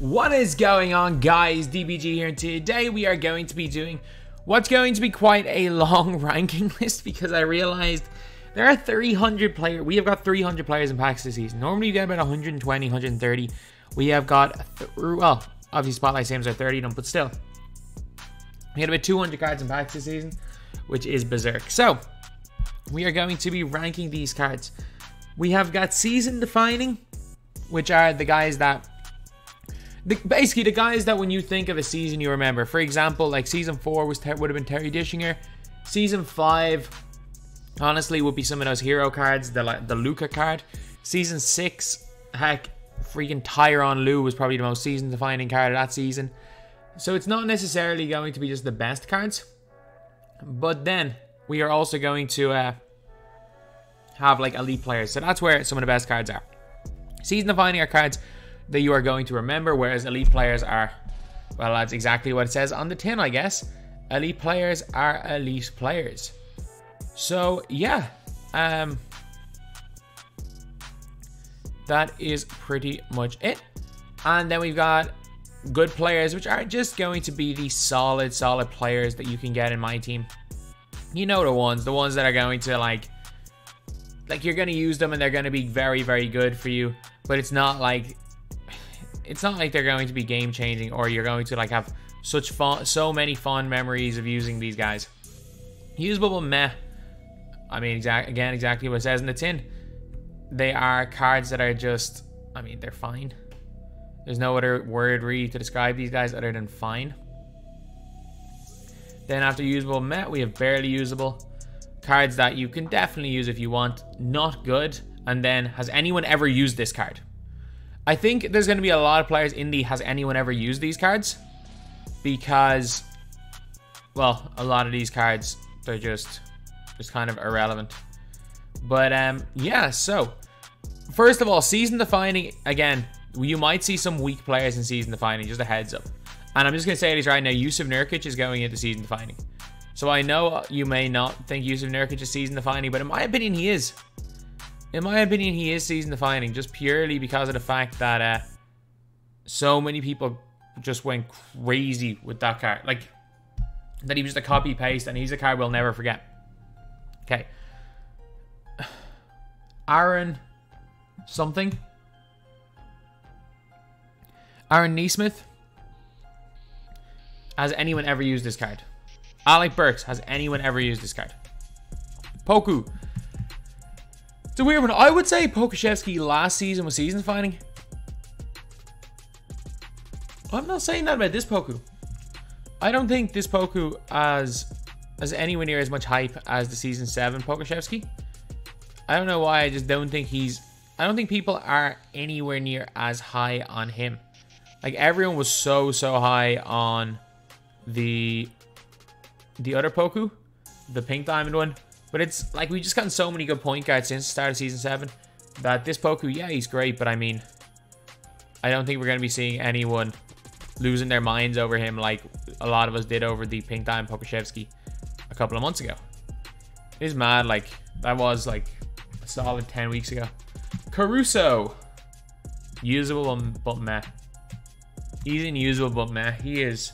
What is going on, guys? DBG here, and today we are going to be doing what's going to be quite a long ranking list because I realized there are 300 players. We have got 300 players in packs this season. Normally you get about 120, 130. We have got, well, obviously Spotlight Sims are 30 of them, but still. We had about 200 cards in packs this season, which is berserk. So, we are going to be ranking these cards. We have got season defining, which are the guys that basically the guys that when you think of a season you remember. For example, like season 4 would have been Terry Dishinger. Season 5 honestly would be some of those hero cards, the Luka card. Season 6, heck, freaking Tyronn Lue was probably the most season defining card of that season. So it's not necessarily going to be just the best cards, but then we are also going to have like elite players. So that's where some of the best cards are. Season defining are cards that you are going to remember, whereas elite players are, well, that's exactly what it says on the tin, I guess. Elite players are elite players. So yeah, that is pretty much it. And then we've got good players, which are just going to be the solid players that you can get in my team. You know, the ones that are going to like you're going to use them and they're going to be very good for you, but it's not like they're going to be game changing or you're going to like have so many fond memories of using these guys. Usable but meh. I mean, exactly what it says in the tin. They are cards that are just, I mean, they're fine. There's no other word really to describe these guys other than fine. Then after usable meh, we have barely usable. Cards that you can definitely use if you want. Not good. And then, has anyone ever used this card? I think there's going to be a lot of players in the has anyone ever used these cards? Because, well, a lot of these cards, they're just kind of irrelevant. But, yeah, so, first of all, season defining, again, you might see some weak players in season defining, just a heads up. And I'm just going to say this right now, Yusuf Nurkic is going into season defining. So I know you may not think Yusuf Nurkic is season defining, but in my opinion, he is. In my opinion, he is season defining, just purely because of the fact that so many people just went crazy with that card. Like, that he was just a copy-paste, and he's a card we'll never forget. Okay. Aaron something. Aaron Nee Smith. Has anyone ever used this card? Alec Burks. Has anyone ever used this card? Poku. It's a weird one. I would say Pokusevski last season was season defining. I'm not saying that about this Poku. I don't think this Poku has anywhere near as much hype as the season 7 Pokusevski. I don't know why. I just don't think I don't think people are anywhere near as high on him. Like, everyone was so high on the other Poku, the pink diamond one. But it's like, we've just gotten so many good point guards since the start of season 7 that this Poku, yeah, he's great, but I mean, I don't think we're going to be seeing anyone losing their minds over him like a lot of us did over the pink diamond Pokusevski a couple of months ago. It is mad, like, that was like a solid 10 weeks ago. Caruso. Usable but meh. He's unusable but meh. He is,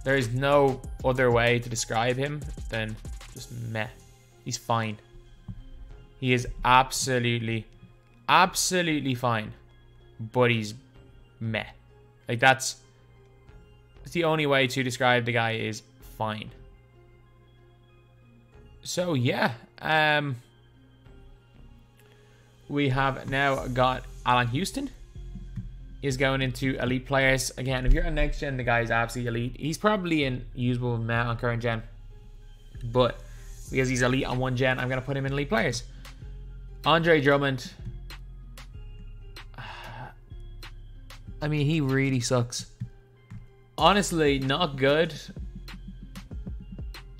there is no other way to describe him than just meh. He's fine. He is absolutely fine. But he's meh. Like, that's the only way to describe the guy, is fine. So, yeah. We have now got Alan Houston. Is going into elite players. Again, if you're on next gen, the guy is absolutely elite. He's probably in usable meh on current gen. But because he's elite on one gen, I'm going to put him in elite players. Andre Drummond. I mean, he really sucks. Honestly, not good. I'm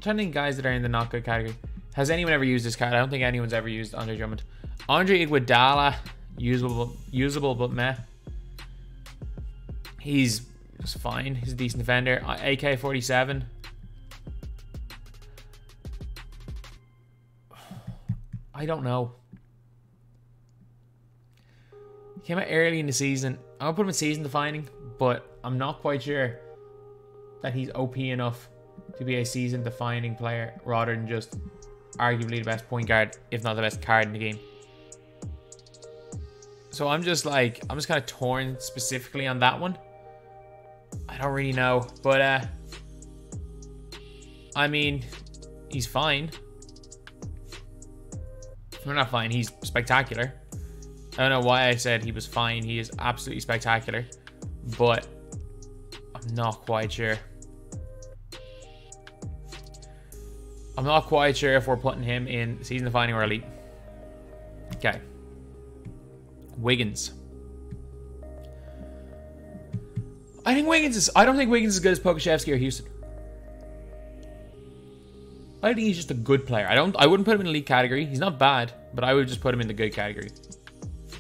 trying to think guys that are in the not good category. Has anyone ever used this card? I don't think anyone's ever used Andre Drummond. Andre Iguodala. Usable but meh. He's just fine. He's a decent defender. AK-47. I don't know. Came out early in the season. I would put him in season defining, but I'm not quite sure that he's OP enough to be a season-defining player rather than just arguably the best point guard, if not the best card in the game. So I'm just kind of torn specifically on that one. I don't really know, but I mean, he's fine. We're not fine. He's spectacular. I don't know why I said he was fine. He is absolutely spectacular, but I'm not quite sure. I'm not quite sure if we're putting him in season defining or elite. Okay. Wiggins. I don't think Wiggins is as good as Pokusevski or Houston. I think he's just a good player. I wouldn't put him in the elite category. He's not bad, but I would just put him in the good category.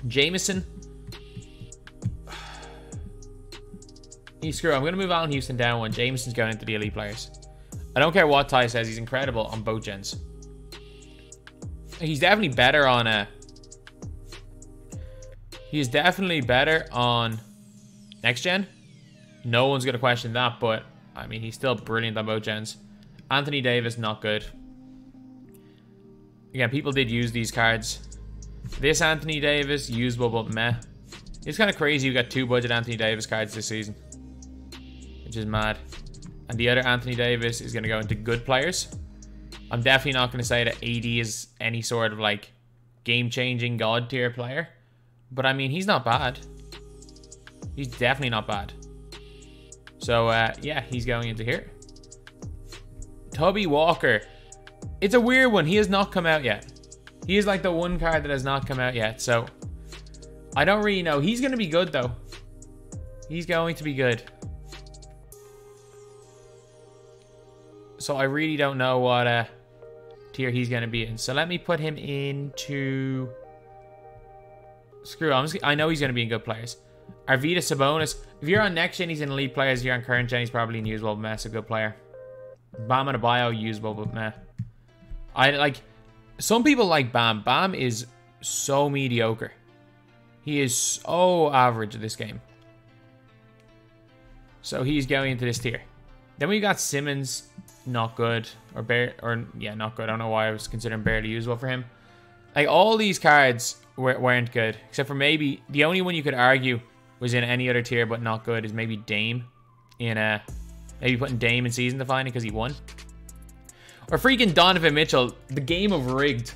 Jameson. Screw it. I'm going to move Allen Houston down one. Jameson's going into the elite players. I don't care what Ty says. He's incredible on both gens. He's definitely better on He's definitely better on next gen. No one's going to question that, but I mean, he's still brilliant on both gens. Anthony Davis, not good. Again, people did use these cards. This Anthony Davis, usable but meh. It's kind of crazy we got 2 budget Anthony Davis cards this season, which is mad. And the other Anthony Davis is going to go into good players. I'm definitely not going to say that AD is any sort of like game-changing god tier player, but I mean, he's not bad. He's definitely not bad. So yeah, he's going into here. Toby Walker. It's a weird one. He has not come out yet. He is like the one card that has not come out yet. So I don't really know. He's going to be good though. He's going to be good. So I really don't know what tier he's going to be in. So let me put him into... Screw it. I know he's going to be in good players. Arvydas Sabonis. If you're on next gen, he's in elite players. If you're on current gen, he's probably in usable, but meh. A good player. Bam Adebayo, usable, but meh. Some people like Bam. Bam is so mediocre. He is so average at this game. So he's going into this tier. Then we got Simmons, not good, not good. I don't know why I was considering barely usable for him. Like, all these cards weren't good, except for maybe the only one you could argue was in any other tier but not good is maybe Dame. Maybe putting Dame in season defining because he won. Or freaking Donovan Mitchell, the game of rigged.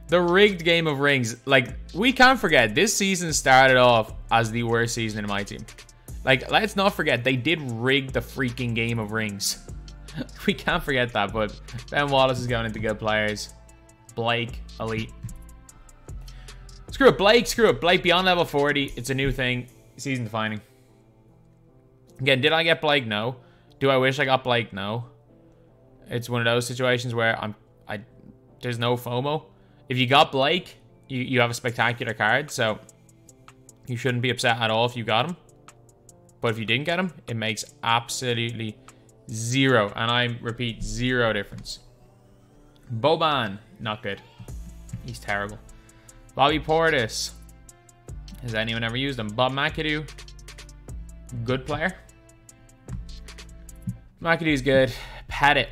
The rigged game of rings. Like, we can't forget, this season started off as the worst season in my team. Like, let's not forget, they did rig the freaking game of rings. We can't forget that, but Ben Wallace is going into good players. Blake, elite. Screw it, Blake, screw it. Blake beyond level 40. It's a new thing. Season defining. Again, did I get Blake? No. Do I wish I got Blake? No. It's one of those situations where there's no FOMO. If you got Blake, you have a spectacular card, so you shouldn't be upset at all if you got him. But if you didn't get him, it makes absolutely zero, and I repeat, zero difference. Boban, not good. He's terrible. Bobby Portis. Has anyone ever used him? Bob McAdoo. Good player. McAdoo's good. Pettit.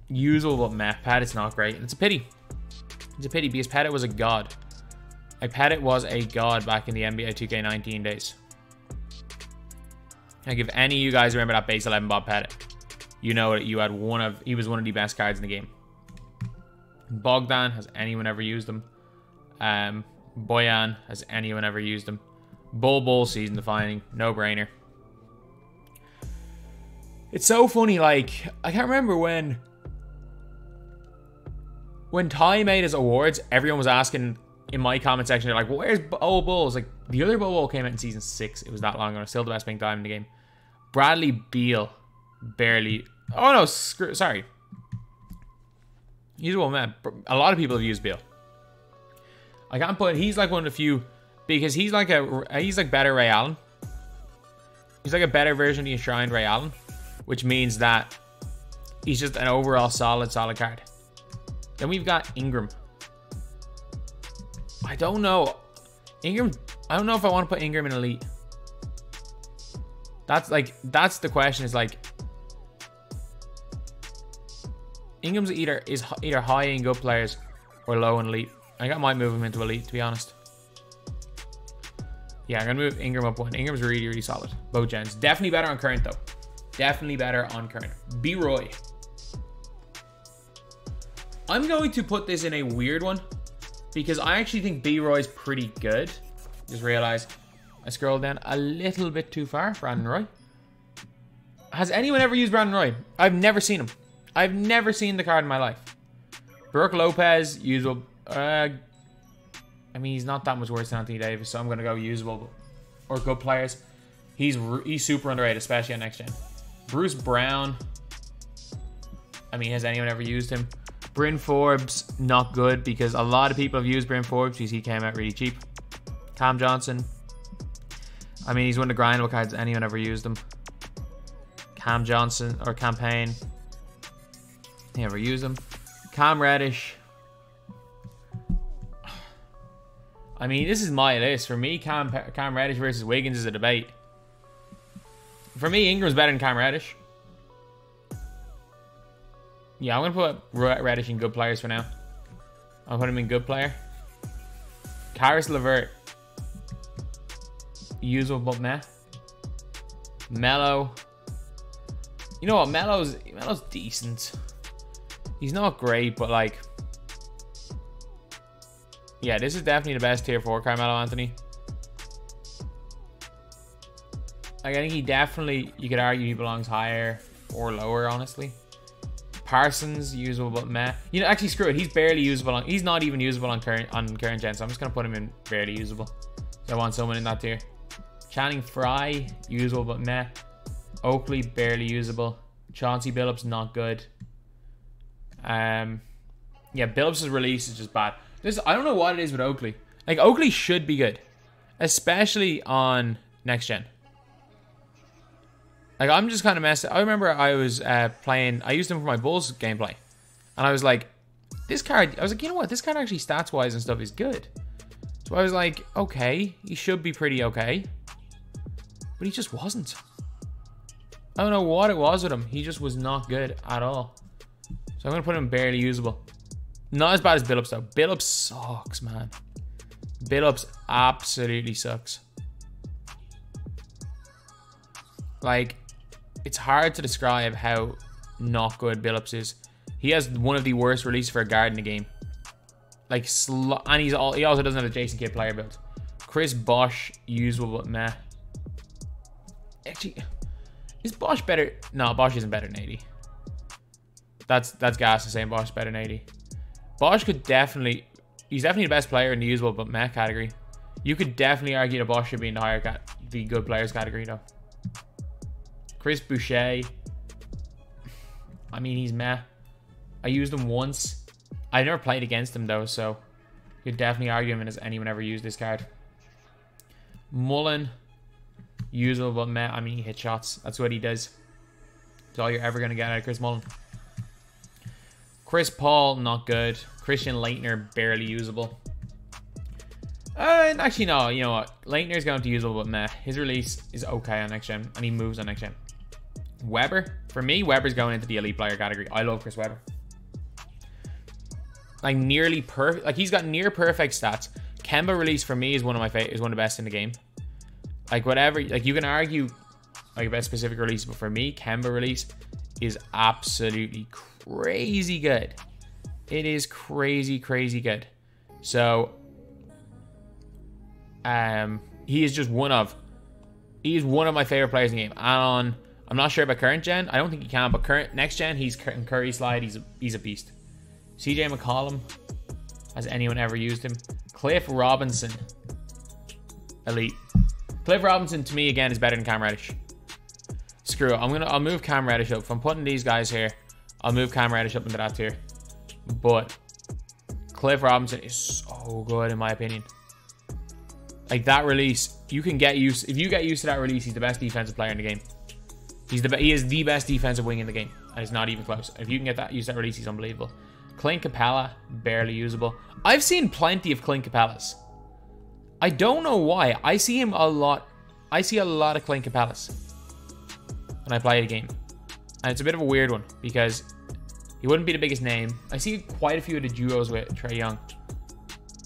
Usable, but meh. Pettit's not great. It's a pity. It's a pity because Pettit was a god. Like, Pettit was a god back in the NBA 2K19 days. Like, if any of you guys remember that base 11 Bob Pettit, you know that you had he was one of the best cards in the game. Bogdan, has anyone ever used him? Boyan, has anyone ever used him? Bull, season defining, no brainer. It's so funny, like, I can't remember when Ty made his awards, everyone was asking in my comment section, they're like, well, where's old Bulls? Like, the other Bull came out in season 6. It was that long ago. Still the best pink diamond in the game. Bradley Beal, barely. Oh no, sorry. Usable, man. A lot of people have used Beal. I can't put. He's like one of the few because he's like better Ray Allen. He's like a better version of the enshrined Ray Allen, which means that he's just an overall solid card. Then we've got Ingram. I don't know. Ingram, I don't know if I want to put Ingram in elite. That's the question, is like, Ingram's either high in good players or low in elite. I might move him into elite, to be honest. Yeah, I'm gonna move Ingram up 1. Ingram's really, really solid. Both gens. Definitely better on current though. Definitely better on current. B-Roy. I'm going to put this in a weird one because I actually think B-Roy's pretty good. Just realized I scrolled down a little bit too far. Brandon Roy. Has anyone ever used Brandon Roy? I've never seen him. I've never seen the card in my life. Brook Lopez, usable. I mean, he's not that much worse than Anthony Davis, so I'm going to go usable or good players. He's super underrated, especially on next gen. Bruce Brown. I mean, has anyone ever used him? Bryn Forbes, not good because a lot of people have used Bryn Forbes because he came out really cheap. Cam Johnson. I mean, he's one of the grindable cards. Anyone ever used him? Cam Johnson or Campaign. Never used him. Cam Radish. I mean, this is my list. For me, Cam Radish versus Wiggins is a debate. For me, Ingram's better than Cam Radish. Yeah, I'm going to put Radish in good players for now. I'll put him in good player. Karis LeVert. Usable but meh. Melo. You know what? Melo's decent. He's not great, but like... Yeah, this is definitely the best tier 4 Carmelo Anthony. Like, I think he definitely... You could argue he belongs higher or lower, honestly. Parsons, usable but meh. You know, actually, screw it. He's barely usable. He's not even usable on current gen, so I'm just going to put him in barely usable. So I want someone in that tier. Channing Frye, usable but meh. Oakley, barely usable. Chauncey Billups, not good. Yeah, Billups' release is just bad. I don't know what it is with Oakley. Like, Oakley should be good. Especially on next gen. Like, I'm just kind of messed up. I remember I was playing... I used him for my Bulls gameplay. And I was like, this card... I was like, you know what? This card actually stats-wise and stuff is good. So I was like, okay. He should be pretty okay. But he just wasn't. I don't know what it was with him. He just was not good at all. So I'm going to put him barely usable. Not as bad as Billups, though. Billups sucks, man. Billups absolutely sucks. Like... It's hard to describe how not good Billups is. He has one of the worst releases for a guard in the game. Like, and he also doesn't have a Jason Kidd player build. Chris Bosh, usable but meh. Actually, is Bosh better? No, Bosh isn't better than 80. That's gas to saying Bosh is better than 80. Bosh could definitely... He's definitely the best player in the usable but meh category. You could definitely argue that Bosh should be in the good players category, though. Chris Boucher. I mean, he's meh. I used him once. I never played against him, though, so you could definitely argue him as anyone ever used this card. Mullen. Usable, but meh. I mean, he hits shots. That's what he does. That's all you're ever going to get out of Chris Mullen. Chris Paul, not good. Christian Lightner, barely usable. Actually, no. You know what? Lightner's going to usable, but meh. His release is okay on next gen, and he moves on next gen. Weber. For me, Weber's going into the elite player category. I love Chris Weber. Like, nearly perfect. Like, he's got near perfect stats. Kemba release for me is one of my favorite. Is one of the best in the game. Like, whatever. Like, you can argue like about specific release, but for me, Kemba release is absolutely crazy good. It is crazy, crazy good. So, he is just one of my favorite players in the game. And I'm not sure about current gen. I don't think he can, but next gen, he's Curry slide. He's a beast. CJ McCollum. Has anyone ever used him? Cliff Robinson. Elite. Cliff Robinson to me again is better than Cam Reddish. Screw it. I'll move Cam Reddish up. If I'm putting these guys here, I'll move Cam Reddish up into that tier. But Cliff Robinson is so good in my opinion. Like, that release, you can get used. If you get used to that release, he's the best defensive player in the game. He is the best defensive wing in the game, and it's not even close. If you can get that used to that release, he's unbelievable. Clint Capela, barely usable. I've seen plenty of Clint Capelas. I don't know why. I see him a lot. I see a lot of Clint Capelas. when I played a game. And it's a bit of a weird one because he wouldn't be the biggest name. I see quite a few of the duos with Trey Young.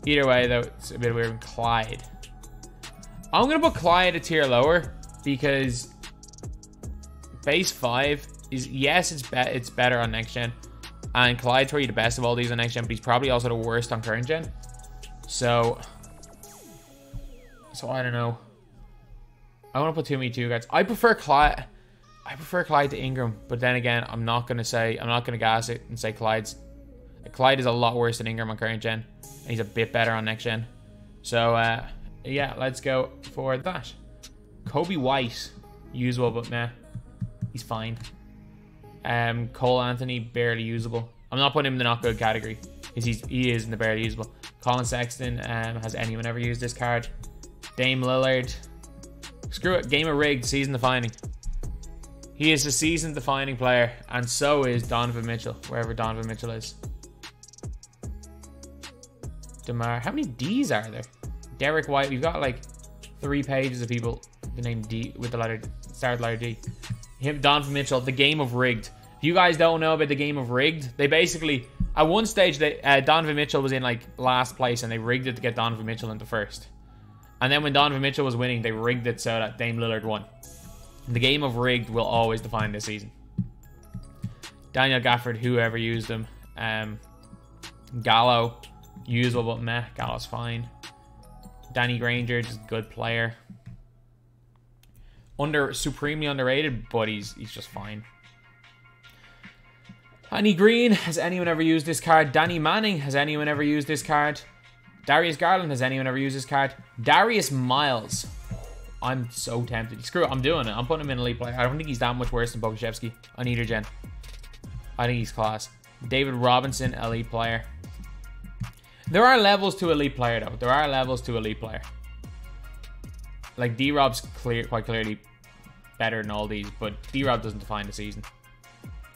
Either way, though, it's a bit weird. Clyde. I'm going to put Clyde a tier lower because base 5 is, yes, it's better on next gen. And Clyde's probably the best of all these on next gen, but he's probably also the worst on current gen. So I don't know. I want to put too many 2 guards. I prefer Clyde to Ingram, but then again, I'm not gonna gas it and say Clyde is a lot worse than Ingram on current gen, and he's a bit better on next gen. So yeah, let's go for that. Kobe White, usable, but meh, he's fine. Cole Anthony, barely usable. I'm not putting him in the not good category because he is in the barely usable. Colin Sexton, has anyone ever used this card? Dame Lillard, screw it, game of rigged, season defining. He is a season defining player, and so is Donovan Mitchell, wherever Donovan Mitchell is. Demar, how many D's are there? Derek White, we've got like 3 pages of people with the name D with the letter start letter D. Him, Donovan Mitchell, the game of rigged. If you guys don't know about the game of rigged, they basically at one stage Donovan Mitchell was in like last place and they rigged it to get Donovan Mitchell into first. And then when Donovan Mitchell was winning, they rigged it so that Dame Lillard won. The game of rigged will always define this season. Daniel Gafford, whoever used him. Gallo, usable but meh. Gallo's fine. Danny Granger, just good player. Supremely underrated, but he's just fine. Danny Green, has anyone ever used this card? Danny Manning, has anyone ever used this card? Darius Garland, has anyone ever used this card? Darius Miles. I'm so tempted. Screw it, I'm doing it. I'm putting him in elite player. I don't think he's that much worse than Bogashevsky on either gen. I think he's class. David Robinson, elite player. There are levels to elite player, though. There are levels to elite player. Like, D-Rob's quite clearly better than all these, but D-Rob doesn't define the season.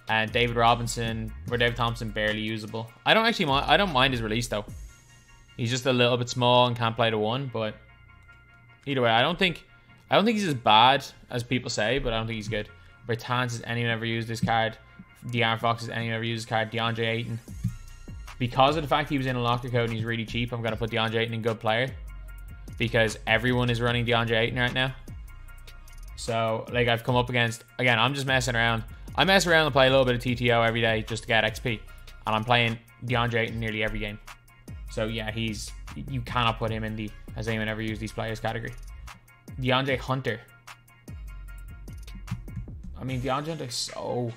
And David Robinson, or David Thompson, barely usable. I don't mind his release, though. He's just a little bit small and can't play the 1, but either way, I don't think he's as bad as people say, but I don't think he's good. Bertans, has anyone ever used this card? De'Aaron Fox, has anyone ever used this card? DeAndre Ayton. Because of the fact he was in a locker code and he's really cheap, I'm going to put DeAndre Ayton in good player. Because everyone is running DeAndre Ayton right now. So, like, I've come up against... Again, I'm just messing around. I mess around and play a little bit of TTO every day just to get XP. And I'm playing DeAndre Ayton nearly every game. So, yeah, you cannot put him in the... Has anyone ever used these players category? DeAndre Hunter. I mean, DeAndre Hunter's so...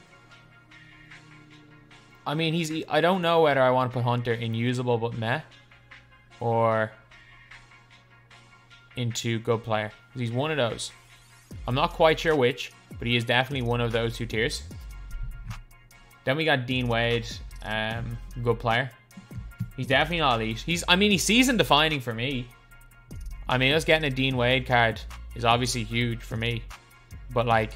I mean, I don't know whether I want to put Hunter in usable but meh. Or... into good player. He's one of those. I'm not quite sure which, but he is definitely one of those 2 tiers. Then we got Dean Wade, good player. He's definitely not elite. He's season defining for me. I mean, us getting a Dean Wade card is obviously huge for me, but like,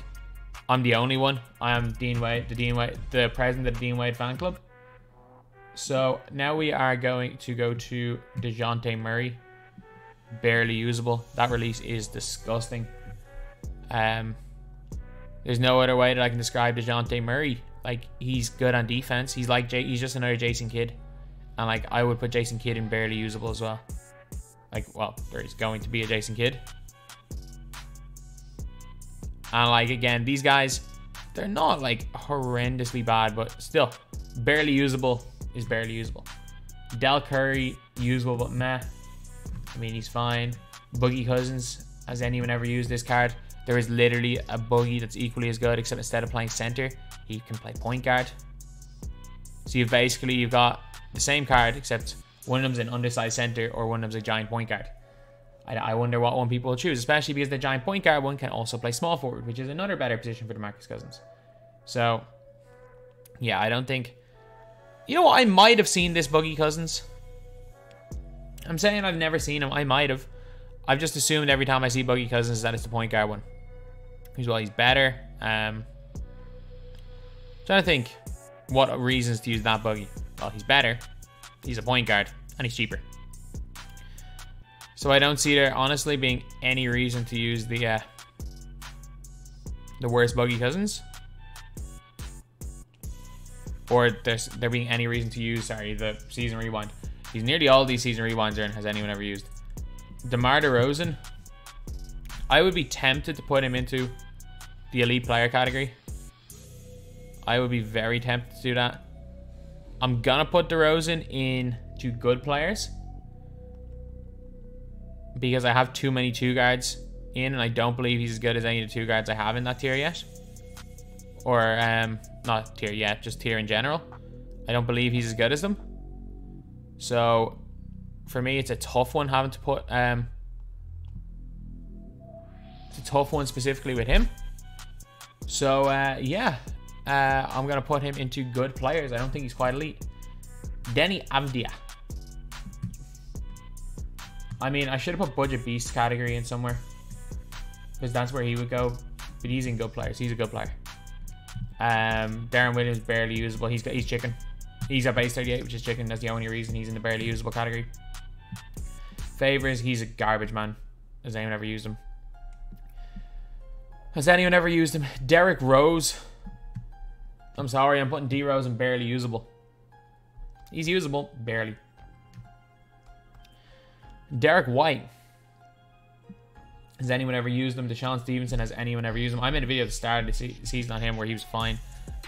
I'm the only one. I am Dean Wade, the president of the Dean Wade fan club. So now we are going to go to DeJounte Murray. Barely usable. That release is disgusting. There's no other way that I can describe DeJounte Murray. Like, he's good on defense. He's just another Jason Kidd. And like, I would put Jason Kidd in barely usable as well. Like, well, there's going to be a Jason Kidd. And like, again, these guys, they're not like horrendously bad, but still, barely usable is barely usable. Del Curry, usable but meh. I mean, he's fine. Boogie Cousins, has anyone ever used this card? There is literally a Boogie that's equally as good, except instead of playing center, he can play point guard. So you've got the same card, except one of them's an undersized center or one of them's a giant point guard. I wonder what one people will choose, especially because the giant point guard one can also play small forward, which is another better position for DeMarcus Cousins. So, yeah, I don't think... You know what? I might have seen this Boogie Cousins. I'm saying I've never seen him. I might have. I've just assumed every time I see Boogie Cousins that it's the point guard one. He's better. Trying to think what reasons to use that Boogie. Well, he's better. He's a point guard. And he's cheaper. So I don't see there honestly being any reason to use the The worst Boogie Cousins? Or there being any reason to use, sorry, the season rewind. He's nearly all these season rewinds are in. Has anyone ever used? Demar Derozan. I would be tempted to put him into the elite player category. I would be very tempted to do that. I'm gonna put DeRozan into good players because I have too many 2 guards in, and I don't believe he's as good as any of the 2 guards I have in that tier yet. Or not tier yet, just tier in general. I don't believe he's as good as them. So for me, it's a tough one having to put it's a tough one specifically with him. So yeah, I'm gonna put him into good players. I don't think he's quite elite. Denny Avdia. I mean, I should have put Budget Beast category in somewhere because that's where he would go. But he's in good players. He's a good player. Darren Williams barely usable. He's chicken. He's at base 38, which is chicken. That's the only reason he's in the barely usable category. Favors, he's a garbage man. Has anyone ever used him? Has anyone ever used him? Derrick Rose. I'm sorry, I'm putting D Rose in barely usable. He's usable, barely. Derek White. Has anyone ever used him? Deshaun Stevenson, has anyone ever used him? I made a video at the start of the season on him where he was fine.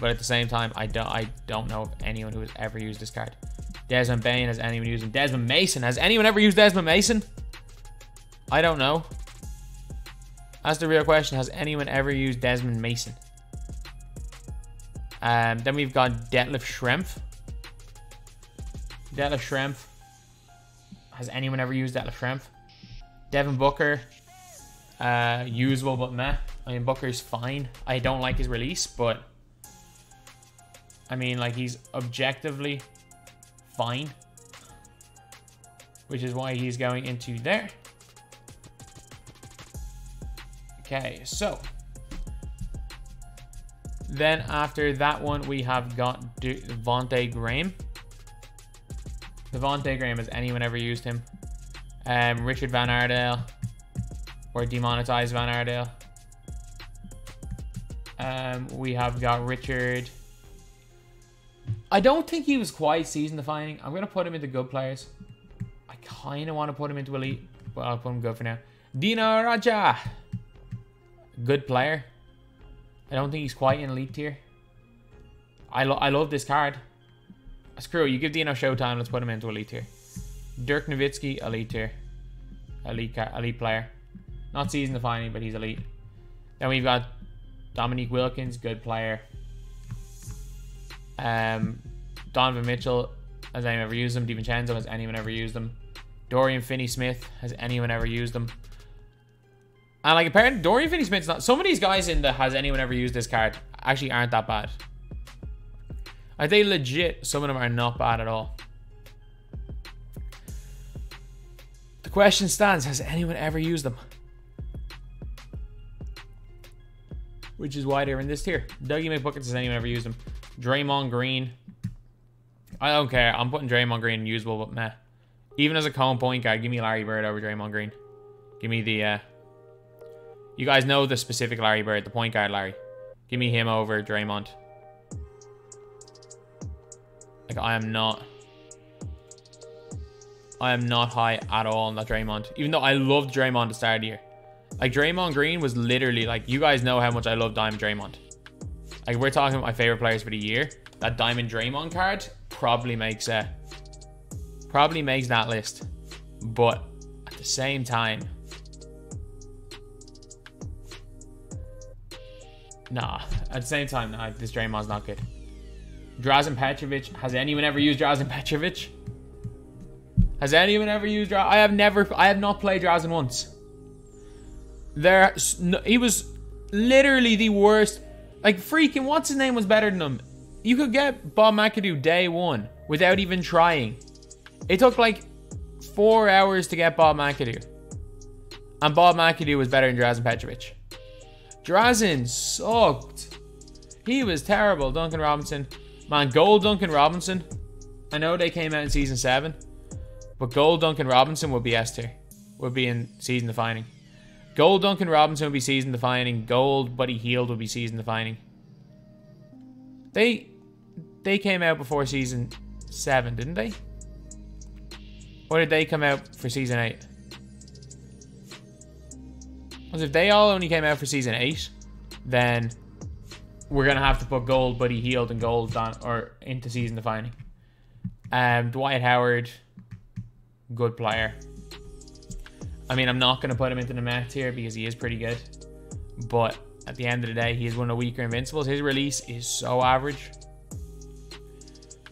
But at the same time, I don't know of anyone who has ever used this card. Desmond Bain, has anyone used him? Desmond Mason, has anyone ever used Desmond Mason? I don't know. That's the real question. Has anyone ever used Desmond Mason? Then we've got Detlef Schrempf. Detlef Schrempf. Has anyone ever used Detlef Schrempf? Devin Booker. Usable but meh. I mean, Booker's fine. I don't like his release, but I mean, like, he's objectively fine, which is why he's going into there. Okay, so then after that one, we have got Devonte Graham. Devonte Graham, has anyone ever used him? Richard Van Ardale or demonetized Van Ardale. We have got Richard. I don't think he was quite season defining. I'm going to put him into good players. I kind of want to put him into elite, but I'll put him good for now. Dino Raja. Good player. I don't think he's quite in elite tier. I love this card. Screw it, you give Dino showtime, let's put him into elite tier. Dirk Nowitzki, elite tier. Elite player. Not season defining, but he's elite. Then we've got Dominique Wilkins, good player. Donovan Mitchell, has anyone ever used him? DiVincenzo, has anyone ever used him? Dorian Finney-Smith, has anyone ever used him? And like, apparently Dorian Finney-Smith's not... Some of these guys in the has anyone ever used this card actually aren't that bad. Are they legit? Some of them are not bad at all. The question stands, has anyone ever used them? Which is why they're in this tier. Dougie McBuckets, has anyone ever used them? Draymond Green. I don't care. I'm putting Draymond Green in usable, but meh. Even as a cone point guard, give me Larry Bird over Draymond Green. Give me the... You guys know the specific Larry Bird, the point guard Larry. Give me him over Draymond. Like, I am not high at all on that Draymond. Even though I loved Draymond at the start of the year. Like, Draymond Green was literally, like, you guys know how much I love Diamond Draymond. Like, we're talking about my favorite players for the year. That Diamond Draymond card probably makes that list. But at the same time, nah. At the same time, nah, this Draymond's not good. Drazen Petrovic. Has anyone ever used Drazen Petrovic? Has anyone ever used Drazen? I have not played Drazen once. He was literally the worst. Like, freaking, what's his name was better than him? You could get Bob McAdoo day one without even trying. It took like 4 hours to get Bob McAdoo. And Bob McAdoo was better than Drazen Petrovic. Drazen sucked. He was terrible. Duncan Robinson. Man, gold Duncan Robinson. I know they came out in season 7. But gold Duncan Robinson would be S tier. Would be in season defining. Gold Duncan Robinson would be season defining. Gold Buddy Hield would be season defining. They came out before season 7, didn't they? Or did they come out for season 8? Because if they all only came out for season 8, then we're gonna have to put Gold Buddy Hield and Gold into season defining. Dwight Howard, good player. I mean, I'm not going to put him into the Met here because he is pretty good. But at the end of the day, he is one of the weaker Invincibles. His release is so average.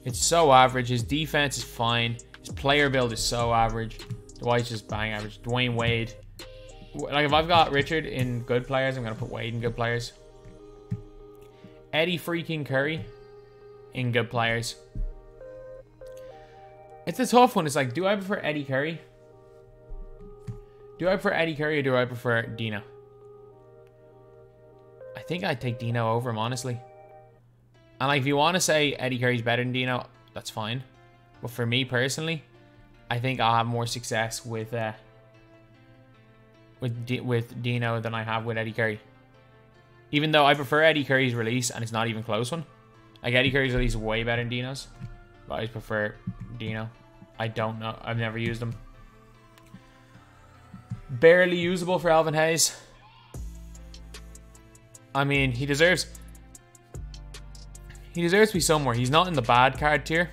It's so average. His defense is fine. His player build is so average. Dwight's just bang average. Dwayne Wade. Like, if I've got Richard in good players, I'm going to put Wade in good players. Eddie freaking Curry in good players. It's a tough one. It's like, do I prefer Eddie Curry? Do I prefer Eddie Curry or do I prefer Dino? I think I'd take Dino over him, honestly. And like, if you want to say Eddie Curry's better than Dino, that's fine. But for me personally, I think I'll have more success with Dino than I have with Eddie Curry. Even though I prefer Eddie Curry's release and it's not even a close one. Like, Eddie Curry's release is way better than Dino's. But I prefer Dino. I don't know. I've never used him. Barely usable for Alvin Hayes. I mean, he deserves to be somewhere. He's not in the bad card tier.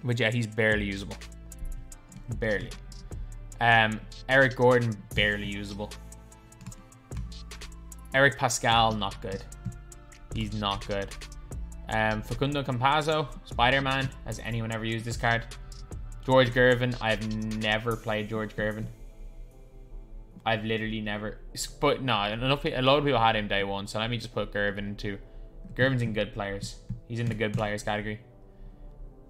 But yeah, he's barely usable. Barely. Eric Gordon, barely usable. Eric Pascal, not good. He's not good. Facundo Campazzo, Spider-Man. Has anyone ever used this card? George Gervin. I've never played George Gervin. I've literally never. But no, a lot of people had him day one. So let me just put Gervin into. Gervin's in good players. He's in the good players category.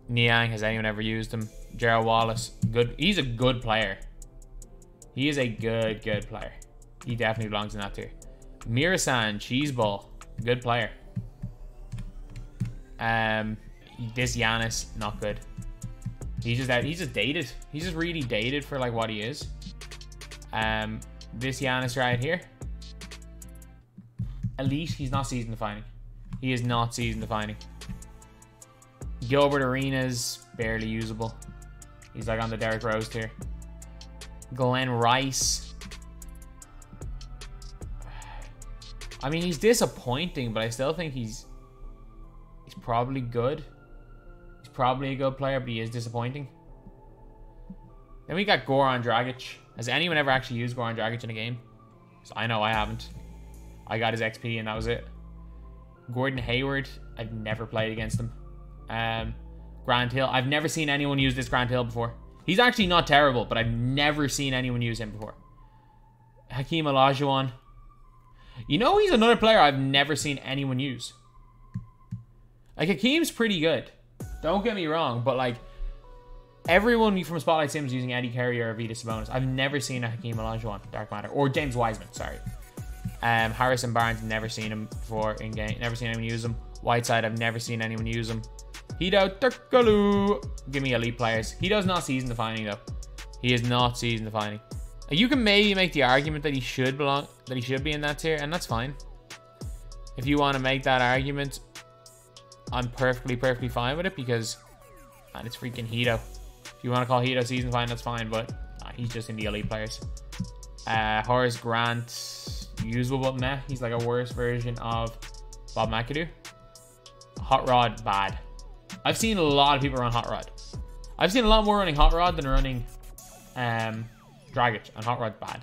Niang. Has anyone ever used him? Gerald Wallace. Good. He's a good player. He is a good player. He definitely belongs in that tier. Mirasan, Cheeseball, good player. This Giannis, not good. He's just dated. He's just really dated for like what he is. This Giannis right here. Elite, he's not season defining. He is not season defining. Gilbert Arenas, barely usable. He's like on the Derrick Rose tier. Glenn Rice. I mean, he's disappointing, but I still think he's probably good. He's probably a good player, but he is disappointing. Then we got Goran Dragic. Has anyone ever actually used Goran Dragic in a game? So I know I haven't. I got his XP and that was it. Gordon Hayward. I've never played against him. Grant Hill. I've never seen anyone use this Grant Hill before. He's actually not terrible, but I've never seen anyone use him before. Hakeem Olajuwon. You know, he's another player I've never seen anyone use. Like, Hakeem's pretty good. Don't get me wrong, but like, everyone from Spotlight Sims using Eddie Curry or Arvydas Sabonis. I've never seen a Hakeem Olajuwon, Dark Matter, or James Wiseman, sorry. Harrison Barnes, never seen him before in game. Never seen anyone use him. Whiteside, I've never seen anyone use him. Hito Turkoglu. Give me elite players. Hito's not season defining though. He is not season defining. You can maybe make the argument that he should be in that tier, and that's fine. If you want to make that argument, I'm perfectly fine with it because, man, it's freaking Hito. If you want to call Hito season defining, that's fine, but he's just in the elite players. Horace Grant, usable but meh. He's like a worse version of Bob McAdoo. Hot Rod, bad. I've seen a lot of people run Hot Rod. I've seen a lot more running Hot Rod than running Dragic, and Hot Rod's bad.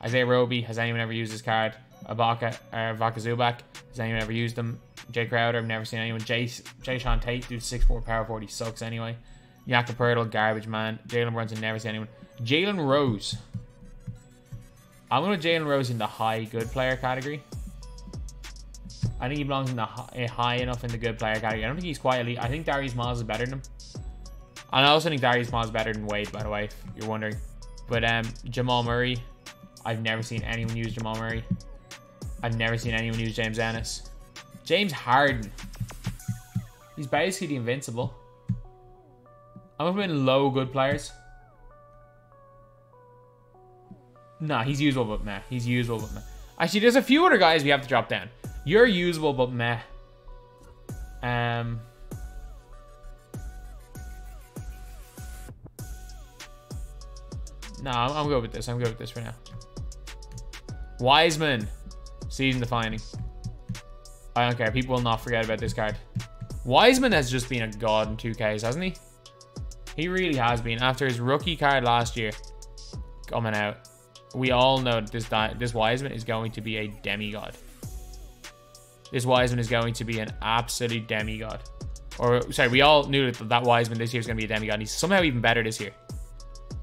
Isaiah Roby, has anyone ever used this card? Vaka Zubac, has anyone ever used them? Jay Crowder, I've never seen anyone. Jay Sean Tate, dude, 6'4", power forward, he sucks anyway. Jakob Poeltl, garbage man. Jalen Brunson, never seen anyone. Jalen Rose. I'm going to Jalen Rose in the high good player category. I think he belongs in the high enough in the good player category. I don't think he's quite elite. I think Darius Miles is better than him. And I also think Darius Miles is better than Wade, by the way, if you're wondering. But Jamal Murray, I've never seen anyone use Jamal Murray. I've never seen anyone use James Ennis. James Harden. He's basically the invincible. I'm going to put in low good players. Nah, he's usable but meh. He's usable but meh. Actually, there's a few other guys we have to drop down. You're usable but meh. No, I'm good with this. I'm good with this for now. Wiseman. Season defining. I don't care. People will not forget about this card. Wiseman has just been a god in 2Ks, hasn't he? He really has been. After his rookie card last year coming out, we all know that this Wiseman is going to be a demigod. This Wiseman is going to be an absolute demigod. Or, sorry, we all knew that Wiseman this year is going to be a demigod. And he's somehow even better this year.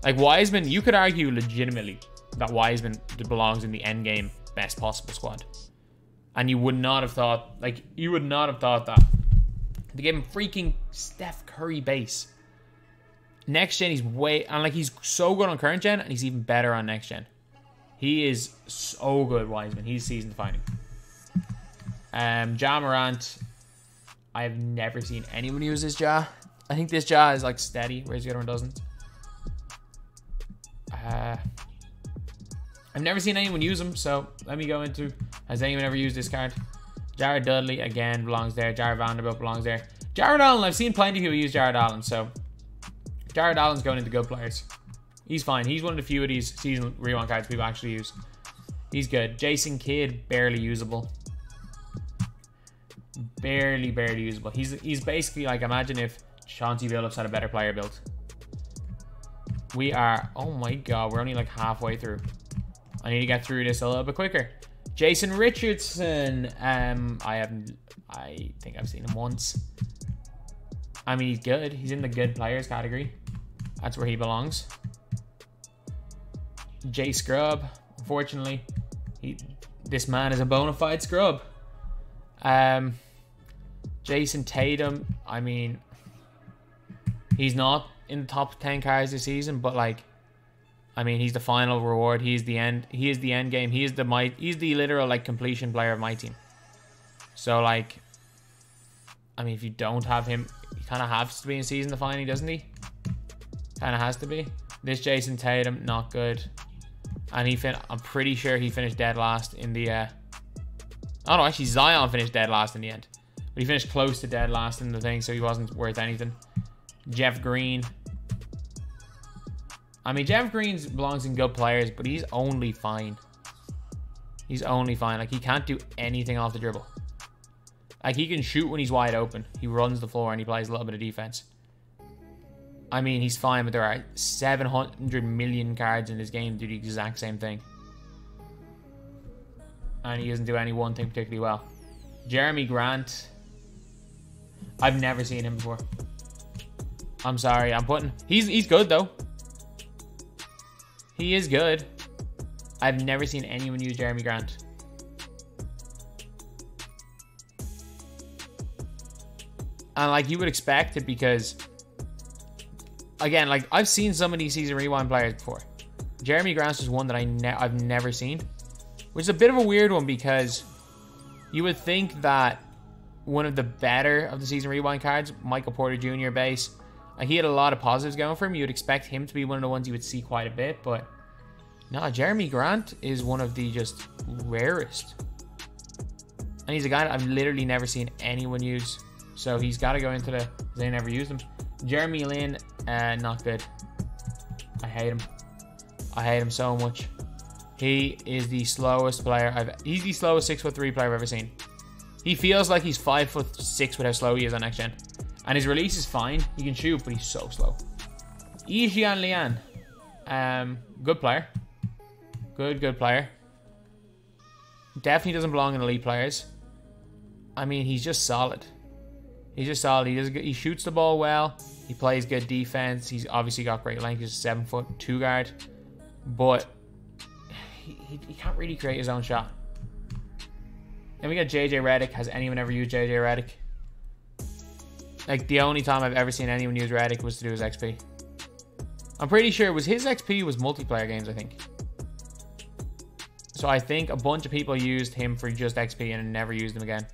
Like, Wiseman, you could argue legitimately that Wiseman belongs in the endgame best possible squad. And you would not have thought, like, you would not have thought that. They gave him freaking Steph Curry base. Next gen, he's he's so good on current gen, and he's even better on next gen. He is so good, Wiseman. He's season defining. Ja Morant, I've never seen anyone use this Ja. I think this Ja is like steady, whereas the other one doesn't. I've never seen anyone use him, so let me go into, has anyone ever used this card? Jared Dudley, again, belongs there. Jared Vanderbilt belongs there. Jared Allen, I've seen plenty of people use Jared Allen, so Jared Allen's going into good players. He's fine. He's one of the few of these season rewind cards people actually use. He's good. Jason Kidd, barely usable. Barely usable. He's basically like, imagine if Chauncey Billups had a better player built. We are, oh my god, we're only like halfway through. I need to get through this a little bit quicker. Jason Richardson, I think I've seen him once. I mean, he's good. He's in the good players category. That's where he belongs. Jay Scrub, unfortunately, this man is a bona fide scrub. Jason Tatum, I mean, he's not in the top 10 cards this season, but like, I mean, he's the final reward. He is the end game. He's the literal like completion player of my team. So like, I mean, if you don't have him, he kind of has to be in season defining, doesn't he? Kind of has to be. This Jason Tatum, not good. And I'm pretty sure he finished dead last in the oh no, actually Zion finished dead last in the end. But he finished close to dead last in the thing, so he wasn't worth anything. Jeff Green. I mean, Jeff Green belongs in good players, but he's only fine. He's only fine. Like, he can't do anything off the dribble. Like, he can shoot when he's wide open. He runs the floor and he plays a little bit of defense. I mean, he's fine, but there are 700 million cards in this game that do the exact same thing. And he doesn't do any one thing particularly well. Jeremy Grant. I've never seen him before. I'm sorry. He's good, though. He is good. I've never seen anyone use Jeremy Grant. And like, you would expect it because, again, like, I've seen some of these season rewind players before. Jeremy Grant's is one that I've never seen, which is a bit of a weird one because you would think that one of the better of the season rewind cards, Michael Porter Jr. base, like, he had a lot of positives going for him. You would expect him to be one of the ones you would see quite a bit, but no, Jeremy Grant is one of the just rarest. And he's a guy that I've literally never seen anyone use. So he's got to go into they never used him. Jeremy Lin, not good. I hate him. I hate him so much. He is the slowest player he's the slowest 6'3" player I've ever seen. He feels like he's 5'6" with how slow he is on next gen. And his release is fine. He can shoot, but he's so slow. Yijian Lian. Good player. Good player. Definitely doesn't belong in elite players. I mean, he's just solid. He's just solid. He shoots the ball well. He plays good defense. He's obviously got great length. He's a 7'2" guard. But he can't really create his own shot. Then we got JJ Redick. Has anyone ever used JJ Redick? Like, the only time I've ever seen anyone use Redick was to do his XP. I'm pretty sure his XP was multiplayer games, I think. So I think a bunch of people used him for just XP and never used him again.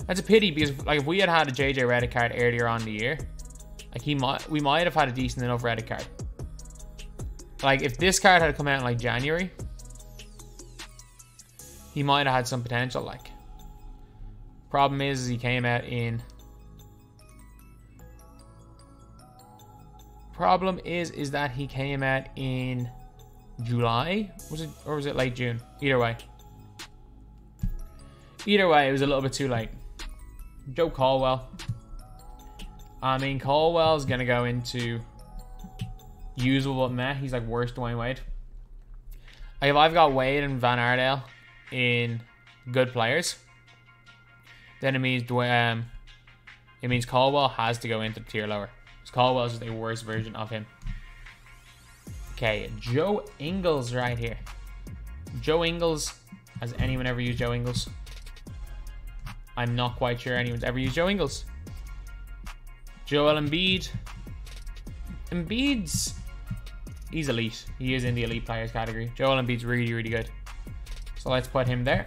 That's a pity because, like, if we had a JJ Redick card earlier on in the year, like, we might have had a decent enough Redick card. Like, if this card had come out in, like, January, he might have had some potential, like. Problem is he came out in... Problem is that he came out in July? Was it, or was it late June? Either way. Either way, it was a little bit too late. Joe Caldwell. I mean, Caldwell's going to go into usable meh. He's like worse Dwayne Wade. Like, if I've got Wade and Van Aerdale in good players, then it means Caldwell has to go into the tier lower. Because Caldwell's just a worse version of him. Okay, Joe Ingles right here. Joe Ingles. Has anyone ever used Joe Ingles? I'm not quite sure anyone's ever used Joe Ingles. Joel Embiid. Embiid's... He's elite. He is in the elite players category. Joel Embiid's really, really good. So let's put him there.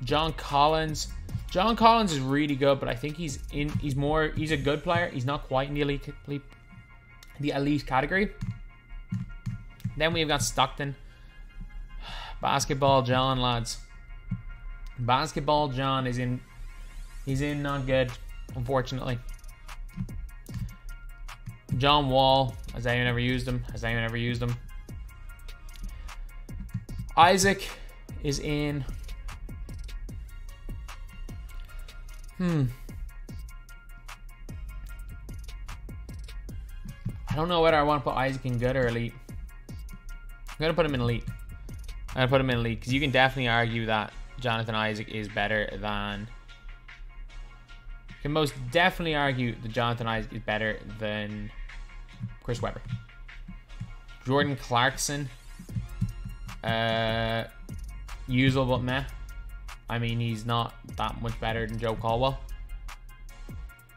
John Collins. John Collins is really good, but I think he's a good player. He's not quite in the elite category. Then we've got Stockton. Basketball John, lads. Basketball John is in... He's in not good, unfortunately. John Wall. Has anyone ever used him? Has anyone ever used him? Isaac is in... I don't know whether I want to put Isaac in good or elite. I'm going to put him in elite. I'm going to put him in elite because you can definitely argue that Jonathan Isaac is better than... You can most definitely argue that Jonathan Isaac is better than Chris Webber. Jordan Clarkson. Usable but meh. I mean, he's not that much better than Joe Caldwell.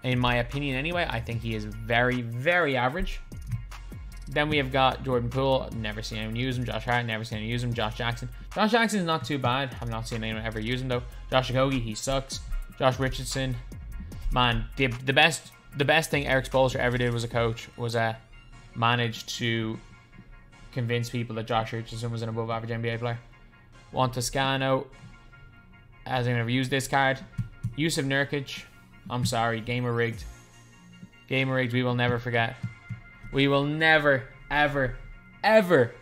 In my opinion anyway, I think he is very, very average. Then we have got Jordan Poole. Never seen anyone use him. Josh Hart. Never seen anyone use him. Josh Jackson. Josh Jackson is not too bad. I've not seen anyone ever use him though. Josh Okogie, he sucks. Josh Richardson. Man, the best thing Eric Spoelstra ever did as a coach was manage to convince people that Josh Richardson was an above average NBA player. Juan Toscano. Has anyone ever used this card? Yusuf Nurkic. I'm sorry. Gamer rigged. Gamer rigged. We will never forget. We will never, ever, ever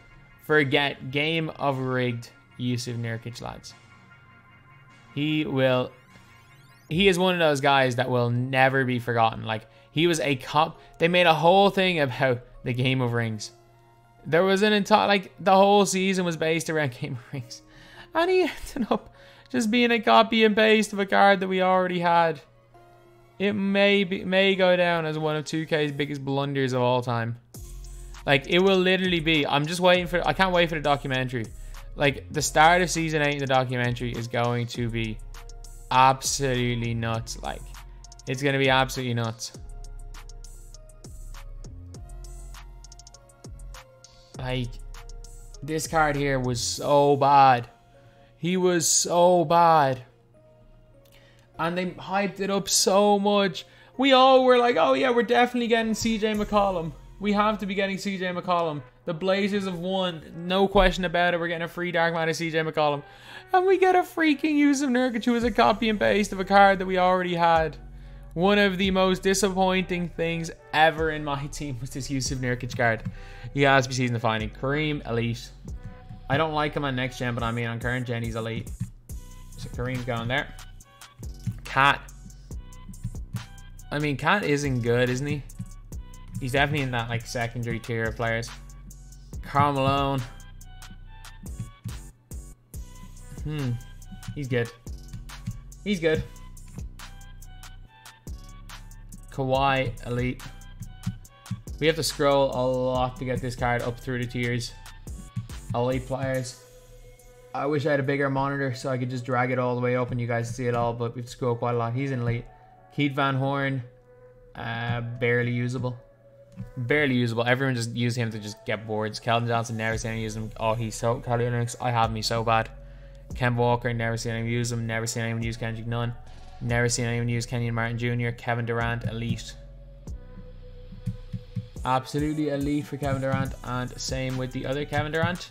forget game of rigged Yusuf Nurkic, lads. He is one of those guys that will never be forgotten. Like, he was a cop. They made a whole thing about the game of rings. There was an entire, like, the whole season was based around game of rings. And he ended up just being a copy and paste of a card that we already had. It may go down as one of 2K's biggest blunders of all time. Like, it will literally be. I'm just waiting for... I can't wait for the documentary. Like, the start of Season 8 in the documentary is going to be absolutely nuts. Like, it's going to be absolutely nuts. Like, this card here was so bad. He was so bad. And they hyped it up so much. We all were like, oh yeah, we're definitely getting CJ McCollum. We have to be getting CJ McCollum. The Blazers have won. No question about it. We're getting a free Dark Matter CJ McCollum. And we get a freaking Yusuf Nurkic who is a copy and paste of a card that we already had. One of the most disappointing things ever in my team was this Yusuf Nurkic card. He has to be season defining. Kareem, elite. I don't like him on next gen, but I mean on current gen, he's elite. So Kareem's going there. Cat. I mean, Cat isn't good, isn't he? He's definitely in that like secondary tier of players. Karl Malone. He's good. He's good. Kawhi, elite. We have to scroll a lot to get this card up through the tiers. Elite players. I wish I had a bigger monitor so I could just drag it all the way up and you guys see it all, but we have to scroll quite a lot. He's in elite. Keith Van Horn, barely usable. Barely usable. Everyone just used him to just get boards. Keldon Johnson, never seen anyone use him. Oh, he's so... Linux, I have me so bad. Kemba Walker, never seen anyone use him. Never seen anyone use Kendrick Nunn. Never seen anyone use Kenyon Martin Jr. Kevin Durant, elite. Absolutely elite for Kevin Durant, and same with the other Kevin Durant.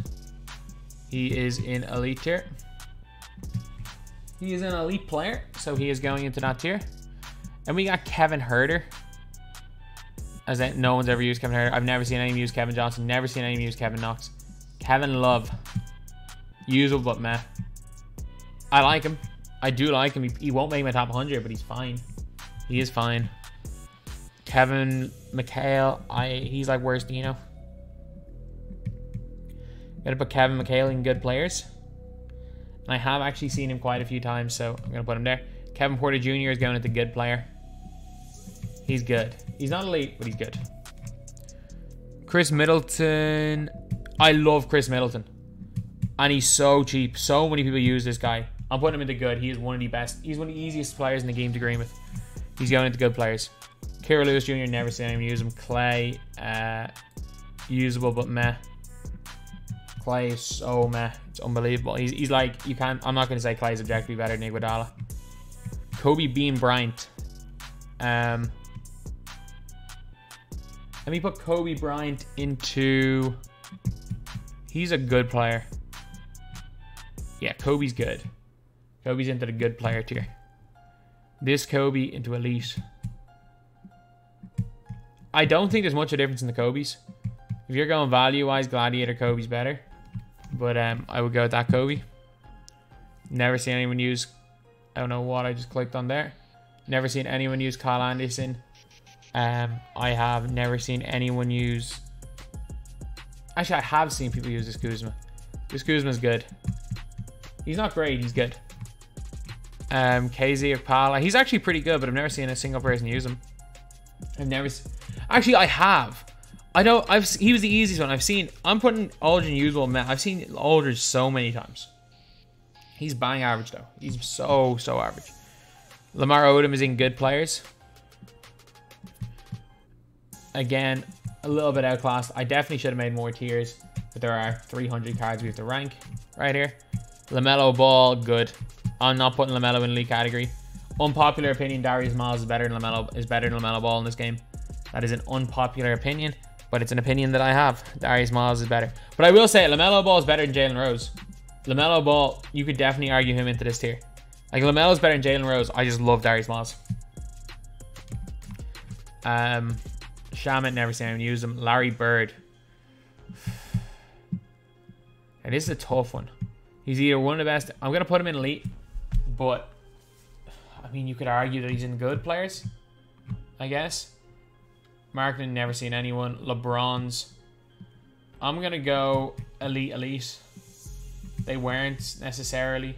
He is in elite tier. He is an elite player, so he is going into that tier. And we got Kevin Huerter. As in, no one's ever used Kevin Huerter. I've never seen anyone use Kevin Johnson. Never seen anyone use Kevin Knox. Kevin Love. Usable, but meh. I like him. I do like him. He won't make my top 100, but he's fine. He is fine. Kevin McHale. He's like worse Dino. Gotta put Kevin McHale in good players. And I have actually seen him quite a few times, so I'm gonna put him there. Kevin Porter Jr. is going into good player. He's good. He's not elite, but he's good. Chris Middleton. I love Chris Middleton. And he's so cheap. So many people use this guy. I'm putting him into good. He is one of the best. He's one of the easiest players in the game to green with. He's going into good players. Kira Lewis Jr. Never seen anyone use him. Clay. Usable, but meh. Clay is so meh. It's unbelievable. He's like, you can't. I'm not going to say Clay's objectively better than Iguodala. Kobe Bean Bryant. Let me put Kobe Bryant into... He's a good player. Yeah, Kobe's good. Kobe's into the good player tier. This Kobe into elite. I don't think there's much of a difference in the Kobe's. If you're going value-wise, Gladiator Kobe's better. But I would go with that Kobe. Never seen anyone use... I don't know what I just clicked on there. Never seen anyone use Kyle Anderson. I have never seen anyone use... Actually, I have seen people use this Kuzma. This Kuzma's good. He's not great, he's good. KZ Okpala. He's actually pretty good, but I've never seen a single person use him. I've never... Actually, I have. I know, he was the easiest one. I'm putting Aldridge in usable. I've seen Aldridge so many times. He's bang average, though. He's so average. Lamar Odom is in good players. Again, a little bit outclassed. I definitely should have made more tiers, but there are 300 cards we have to rank right here. LaMelo Ball, good. I'm not putting LaMelo in elite category. Unpopular opinion, Darius Miles is better than LaMelo Ball in this game. That is an unpopular opinion, but it's an opinion that I have. Darius Miles is better. But I will say, LaMelo Ball is better than Jalen Rose. LaMelo Ball, you could definitely argue him into this tier. Like, LaMelo's better than Jalen Rose. I just love Darius Miles. Shaman, never seen him use him. Larry Bird. And this is a tough one. He's either one of the best. I'm going to put him in elite. But, I mean, you could argue that he's in good players, I guess. Marketing, never seen anyone. LeBron's. I'm going to go elite. They weren't necessarily.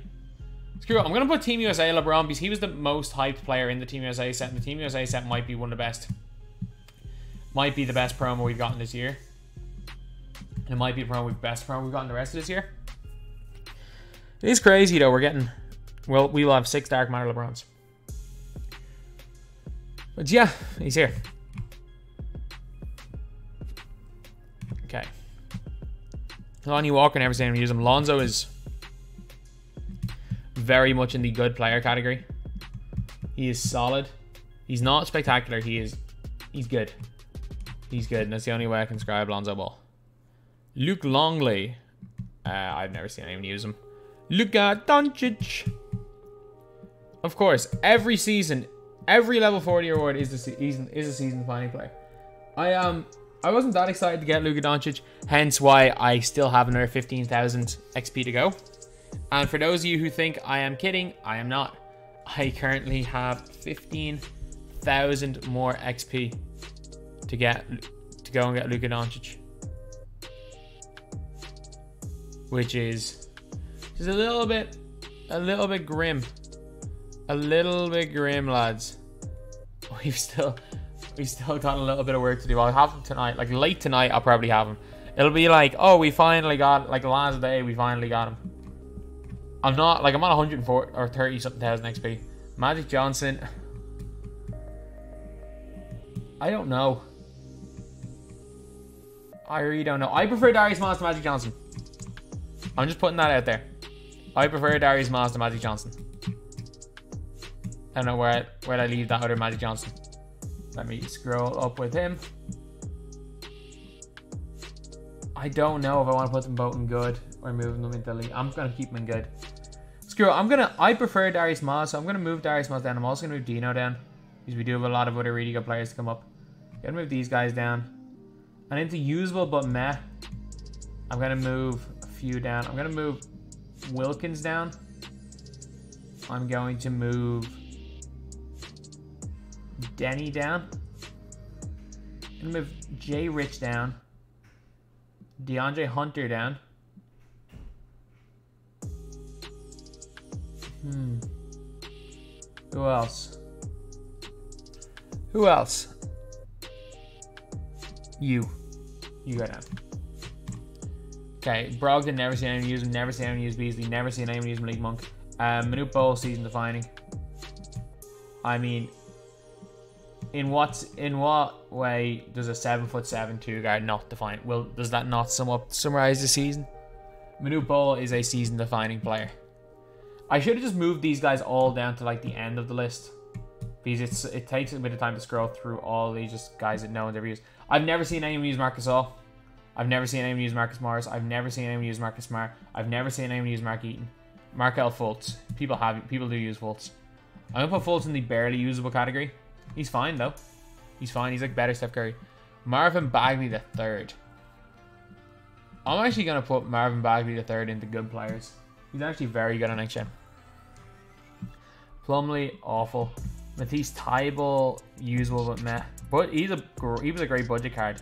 Screw it. I'm going to put Team USA LeBron because he was the most hyped player in the Team USA set. And the Team USA set might be one of the best. Might be the best promo we've gotten this year. And it might be the best promo we've gotten the rest of this year. It is crazy though. We're getting... Well, we will have 6 Dark Matter LeBrons. But yeah, he's here. Okay. Lonnie Walker, never seen him use him. Lonzo is very much in the good player category. He is solid. He's not spectacular. He's good. He's good, and that's the only way I can describe Lonzo Ball. Luke Longley. I've never seen anyone use him. Luka Doncic. Of course, every season, every level 40 award is a season-defining player. I wasn't that excited to get Luka Doncic, hence why I still have another 15,000 XP to go. And for those of you who think I am kidding, I am not. I currently have 15,000 more XP to go and get Luka Doncic, which is just a little bit grim, lads. We've still got a little bit of work to do. I'll have him tonight, like late tonight. I'll probably have him. It'll be like, oh, we finally got, like the last day, we finally got him. I'm on 140 or 30 something thousand XP. Magic Johnson. I don't know. I really don't know. I prefer Darius Miles to Magic Johnson. I'm just putting that out there. I prefer Darius Miles to Magic Johnson. I don't know where I leave that other Magic Johnson. Let me scroll up with him. I don't know if I want to put them both in good or moving them into elite. I'm going to keep them in good. Screw it. I prefer Darius Miles, so I'm going to move Darius Miles down. I'm also going to move Dino down, because we do have a lot of other really good players to come up. Going to move these guys down. And into usable but meh, I'm going to move a few down. I'm going to move Wilkins down. I'm going to move Denny down. I'm going to move Jay Rich down. DeAndre Hunter down. Who else? Who else? You go down. Okay, Brogdon, never seen anyone use him. Never seen anyone use Beasley. Never seen anyone use Malik Monk. Manute Bol, season defining. I mean, in what way does a 7'7" 2 guard not define? Well, does that not summarize the season? Manute Bol is a season defining player. I should have just moved these guys all down to like the end of the list, because it takes a bit of time to scroll through all these just guys that no one's ever used. I've never seen anyone use Marc Gasol. I've never seen anyone use Marcus Morris. I've never seen anyone use Marcus Smart. I've never seen anyone use Mark Eaton. Markelle Fultz. People do use Fultz. I'm gonna put Fultz in the barely usable category. He's fine though. He's fine. He's like better Steph Curry. Marvin Bagley the third. I'm actually gonna put Marvin Bagley the third into good players. He's actually very good on next gen. Plumlee, awful. Matisse Thybulle, usable but meh. But he was a great budget card.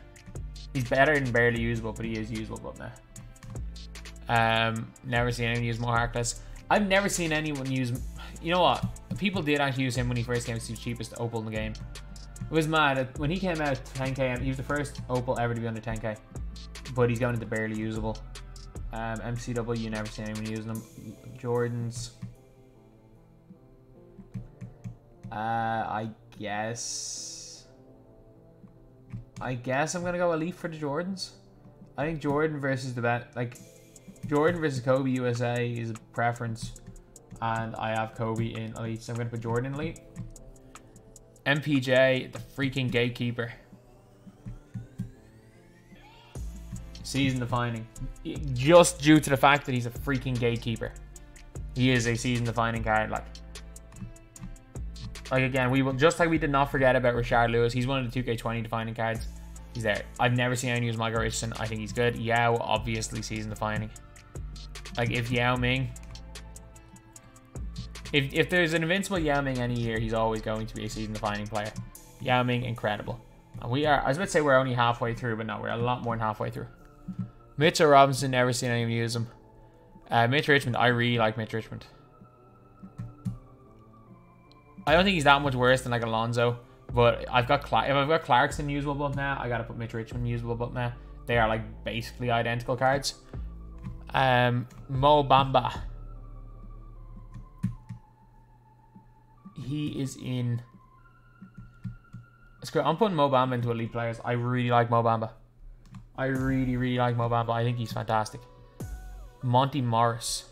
He's better than barely usable, but he is usable but meh. Never seen anyone use Mo Harkless. I've never seen anyone use. You know what? People did actually use him when he first came. He was the cheapest opal in the game. It was mad. When he came out 10k, he was the first opal ever to be under 10k. But he's going into barely usable. MCW, never seen anyone using them. Jordans. I guess I'm gonna go elite for the Jordans. I think Jordan versus Jordan versus Kobe USA is a preference, and I have Kobe in elite, so I'm gonna put Jordan in elite. MPJ, the freaking gatekeeper. Season defining. Just due to the fact that he's a freaking gatekeeper. He is a season defining card. Like again, just like we did not forget about Rashard Lewis. He's one of the 2K20 defining cards. He's there. I've never seen anyone use Michael Richardson. I think he's good. Yao, obviously season defining. Like if Yao Ming, if there's an invincible Yao Ming any year, he's always going to be a season defining player. Yao Ming, incredible. And I was about to say we're only halfway through, but no, we're a lot more than halfway through. Mitchell Robinson, never seen anyone use him. Mitch Richmond, I really like Mitch Richmond. I don't think he's that much worse than like Alonzo, but if I've got Clarkson usable but now, I gotta put Mitch Richmond usable but now. They are like basically identical cards. Mo Bamba. He is in. Screw it, I'm putting Mo Bamba into elite players. I really like Mo Bamba. I really like Mo Bamba. I think he's fantastic. Monty Morris.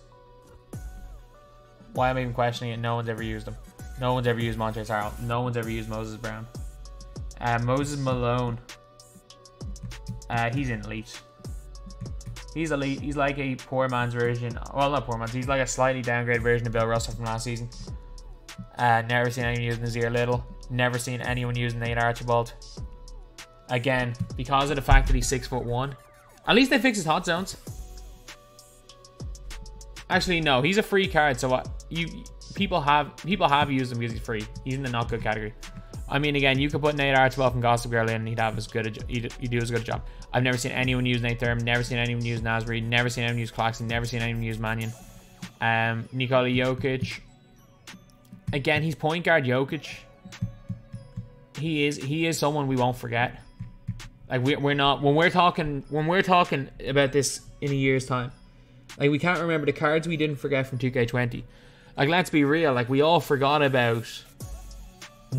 Why am I even questioning it? No one's ever used him. No one's ever used Montrezl Harrell. No one's ever used Moses Brown. Moses Malone. He's in elite. He's elite. He's like a poor man's version. Well, not poor man's. He's like a slightly downgraded version of Bill Russell from last season. Never seen anyone using Nazir Little. Never seen anyone using Nate Archibald. Again, because of the fact that he's 6'1". At least they fix his hot zones. Actually, no. He's a free card, so what? People have used him because he's free. He's in the not good category. I mean, again, you could put Nate Archibald from Gossip Girl in, and he'd have as good he'd do as good a job. I've never seen anyone use Nate Thurman. Never seen anyone use Nasri. Never seen anyone use Clarkson. Never seen anyone use Mannion. Nikola Jokic. Again, he's point guard Jokic. He is someone we won't forget. Like we're not when we're talking about this in a year's time. Like we can't remember the cards we didn't forget from 2K20. Like let's be real. Like we all forgot about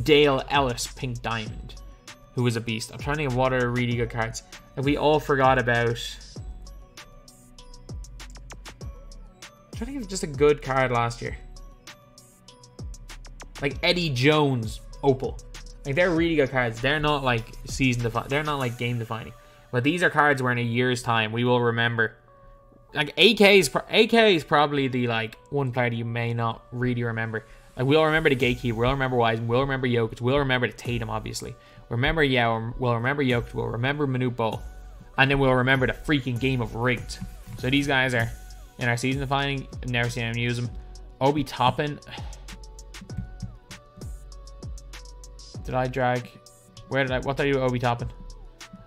Dale Ellis Pink Diamond, who was a beast. I'm trying to think of what are really good cards. Like we all forgot about. I'm trying to think of just a good card last year. Like Eddie Jones Opal. Like they're really good cards. They're not like season defining. They're not like game defining. But these are cards where in a year's time we will remember. Like AK is probably the like one player that you may not really remember. Like we'll remember the Gatekeeper, we'll remember Wiseman, we'll remember Jokic, we'll remember the Tatum obviously. We'll remember we'll remember Jokic, we'll remember Manute Bol, and then we'll remember the freaking game of Rigged. So these guys are in our season defining. I've never seen anyone use them. Obi Toppin. Did I drag? What did I do with Obi Toppin?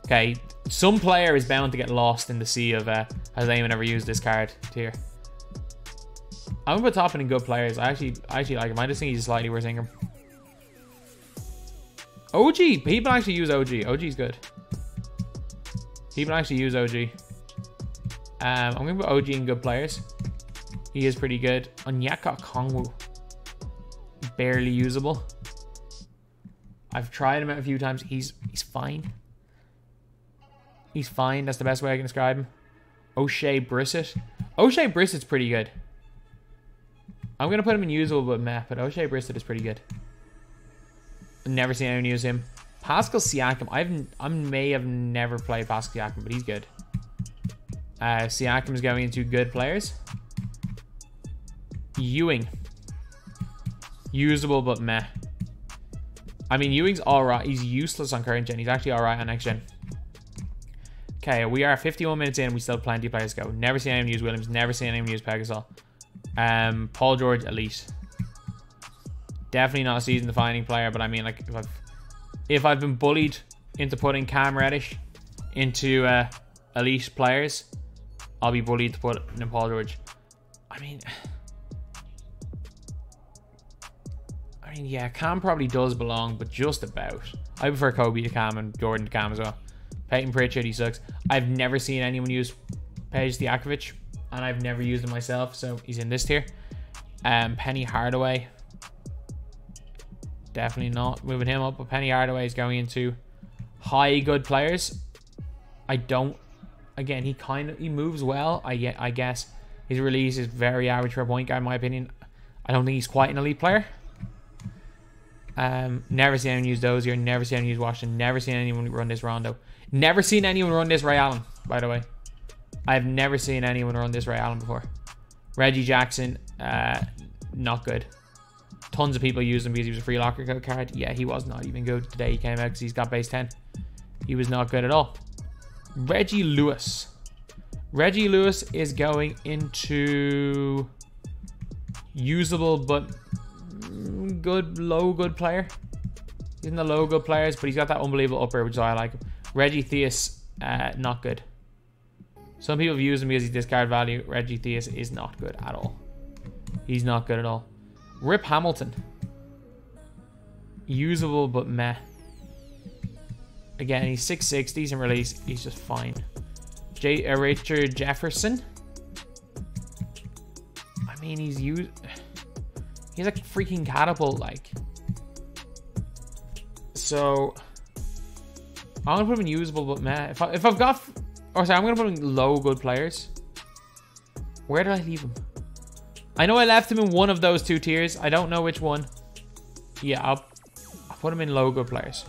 Okay, some player is bound to get lost in the sea of has anyone ever used this card tier. I'm gonna put Toppin in good players. I actually like him. I just think he's slightly worse Ingram. OG, people actually use OG. OG's good. People actually use OG. I'm gonna put OG in good players. He is pretty good. Onyeka Okongwu, barely usable. I've tried him out a few times. He's fine. He's fine. That's the best way I can describe him. O'Shea Brissett. O'Shea Brissett's pretty good. I'm going to put him in usable but meh, but O'Shea Brissett is pretty good. I've never seen anyone use him. Pascal Siakam. I may have never played Pascal Siakam, but he's good. Siakam is going into good players. Ewing. Usable but meh. I mean, Ewing's alright. He's useless on current gen. He's actually alright on next gen. Okay, we are 51 minutes in. We still have plenty of players to go. Never seen anyone use Williams. Never seen anyone use Pegasol. Paul George, elite. Definitely not a season-defining player, but I mean, like, if I've been bullied into putting Cam Reddish into elite players, I'll be bullied to put in Paul George. I mean, yeah, Cam probably does belong, but just about. I prefer Kobe to Cam and Jordan to Cam as well. Peyton Pritchard, he sucks. I've never seen anyone use Peja Stojakovic, and I've never used him myself, so he's in this tier. Penny Hardaway. Definitely not moving him up, but Penny Hardaway is going into high good players. Again, he moves well, I guess. His release is very average for a point guard, in my opinion. I don't think he's quite an elite player. Never seen anyone use Dozier, never seen anyone use Washington, never seen anyone run this Rondo. Never seen anyone run this Ray Allen, by the way. I've never seen anyone run this Ray Allen before. Reggie Jackson, not good. Tons of people use him because he was a free locker code card. Yeah, he was not even good today. He came out because he's got base 10. He was not good at all. Reggie Lewis. Reggie Lewis is going into usable but good, low good player. He's in the low good players, but he's got that unbelievable upper, which is why I like him. Reggie Theus, not good. Some people have used him because he's discard value. Reggie Theus is not good at all. He's not good at all. Rip Hamilton. Usable but meh. Again, he's 6'6", decent release. He's just fine. Richard Jefferson. I mean, he's like freaking catapult like. So I'm gonna put him in usable but meh. If I've got, or sorry, I'm gonna put him in low good players. Where did I leave him? I know I left him in one of those two tiers. I don't know which one. Yeah, I'll put him in low good players.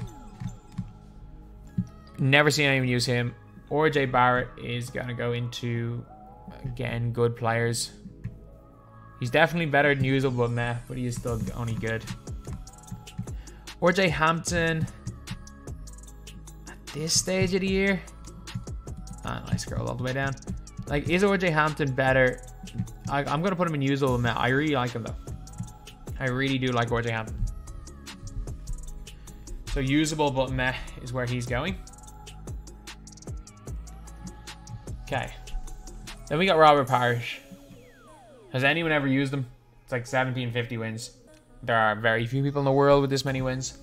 Never seen anyone use him. RJ Barrett is gonna go into, again, good players. He's definitely better than usable but meh, but he is still only good. RJ Hampton. At this stage of the year, I scroll all the way down. Like, is RJ Hampton better? I'm gonna put him in usable but meh. I really like him though. I really do like RJ Hampton. So usable but meh is where he's going. Okay. Then we got Robert Parrish. Has anyone ever used him? It's like 1750 wins. There are very few people in the world with this many wins.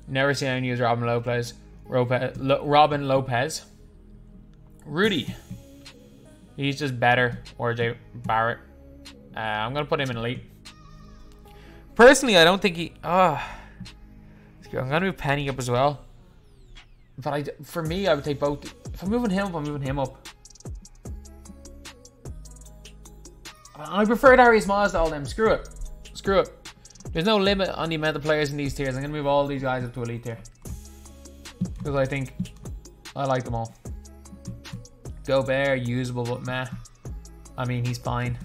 Never seen anyone use Robin Lopez. Rudy. He's just better. RJ Barrett. I'm going to put him in elite. Personally, I don't think he... I'm going to move Penny up as well. But for me, I would take both. If I'm moving him up, I'm moving him up. I prefer Darius Miles to all them. Screw it. Screw it. There's no limit on the amount of players in these tiers. I'm going to move all these guys up to elite tier. Because I think I like them all. Gobert, usable, but meh. I mean, he's fine.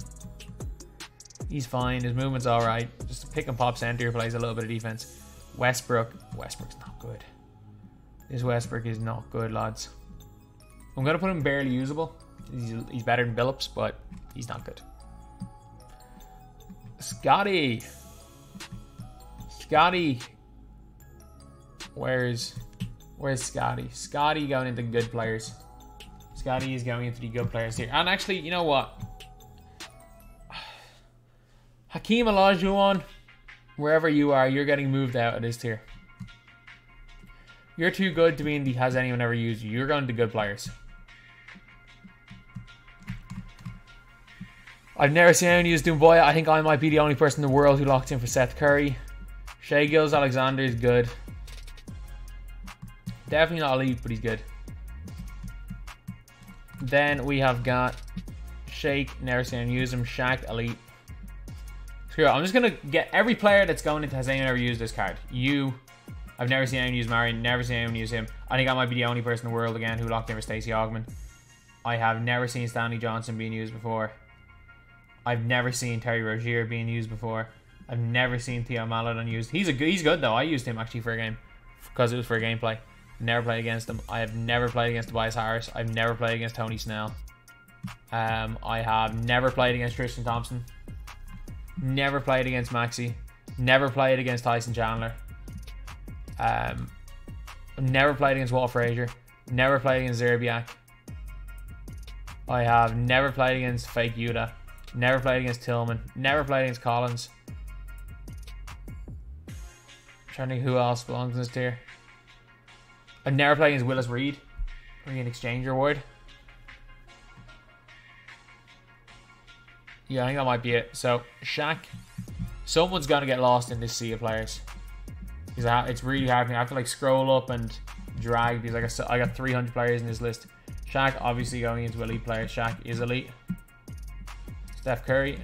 He's fine. His movement's alright. Just a pick and pop center who plays a little bit of defense. Westbrook. Westbrook's not good. This Westbrook is not good, lads. I'm going to put him barely usable. He's better than Billups, but he's not good. Scotty. Scotty. Where's Scotty? Scotty going into good players. Scotty is going into the good players here. And actually, you know what? Hakeem Olajuwon, wherever you are, you're getting moved out of this tier. You're too good to be in the has anyone ever used you. You're going to good players. I've never seen anyone use Dumboya. I think I might be the only person in the world who locked in for Seth Curry. Shai Gilgeous-Alexander is good. Definitely not elite, but he's good. Then we have got Shake, never seen him use him. Shaq, elite. Screw it. I'm just going to get every player that's going into has anyone ever used this card. I've never seen anyone use Murray, never seen anyone use him. I think I might be the only person in the world again who locked in for Stacey Augmon. I have never seen Stanley Johnson being used before. I've never seen Terry Rozier being used before. I've never seen Theo Maledon used. He's good though. I used him actually for a game because it was for gameplay. Never played against him. I have never played against Tobias Harris. I've never played against Tony Snell. I have never played against Tristan Thompson. Never played against Maxey. Never played against Tyson Chandler. Never played against Walt Frazier. Never played against Zerbiak. I have never played against Fake Yuta. Never played against Tillman. Never played against Collins. I'm trying to think who else belongs in this tier. I've never played against Willis Reed. Maybe an exchange reward. Yeah, I think that might be it. So, Shaq. Someone's going to get lost in this sea of players. It's really hard for me. I have to like scroll up and drag because I got 300 players in this list. Shaq obviously going into elite players. Shaq is elite. Steph Curry.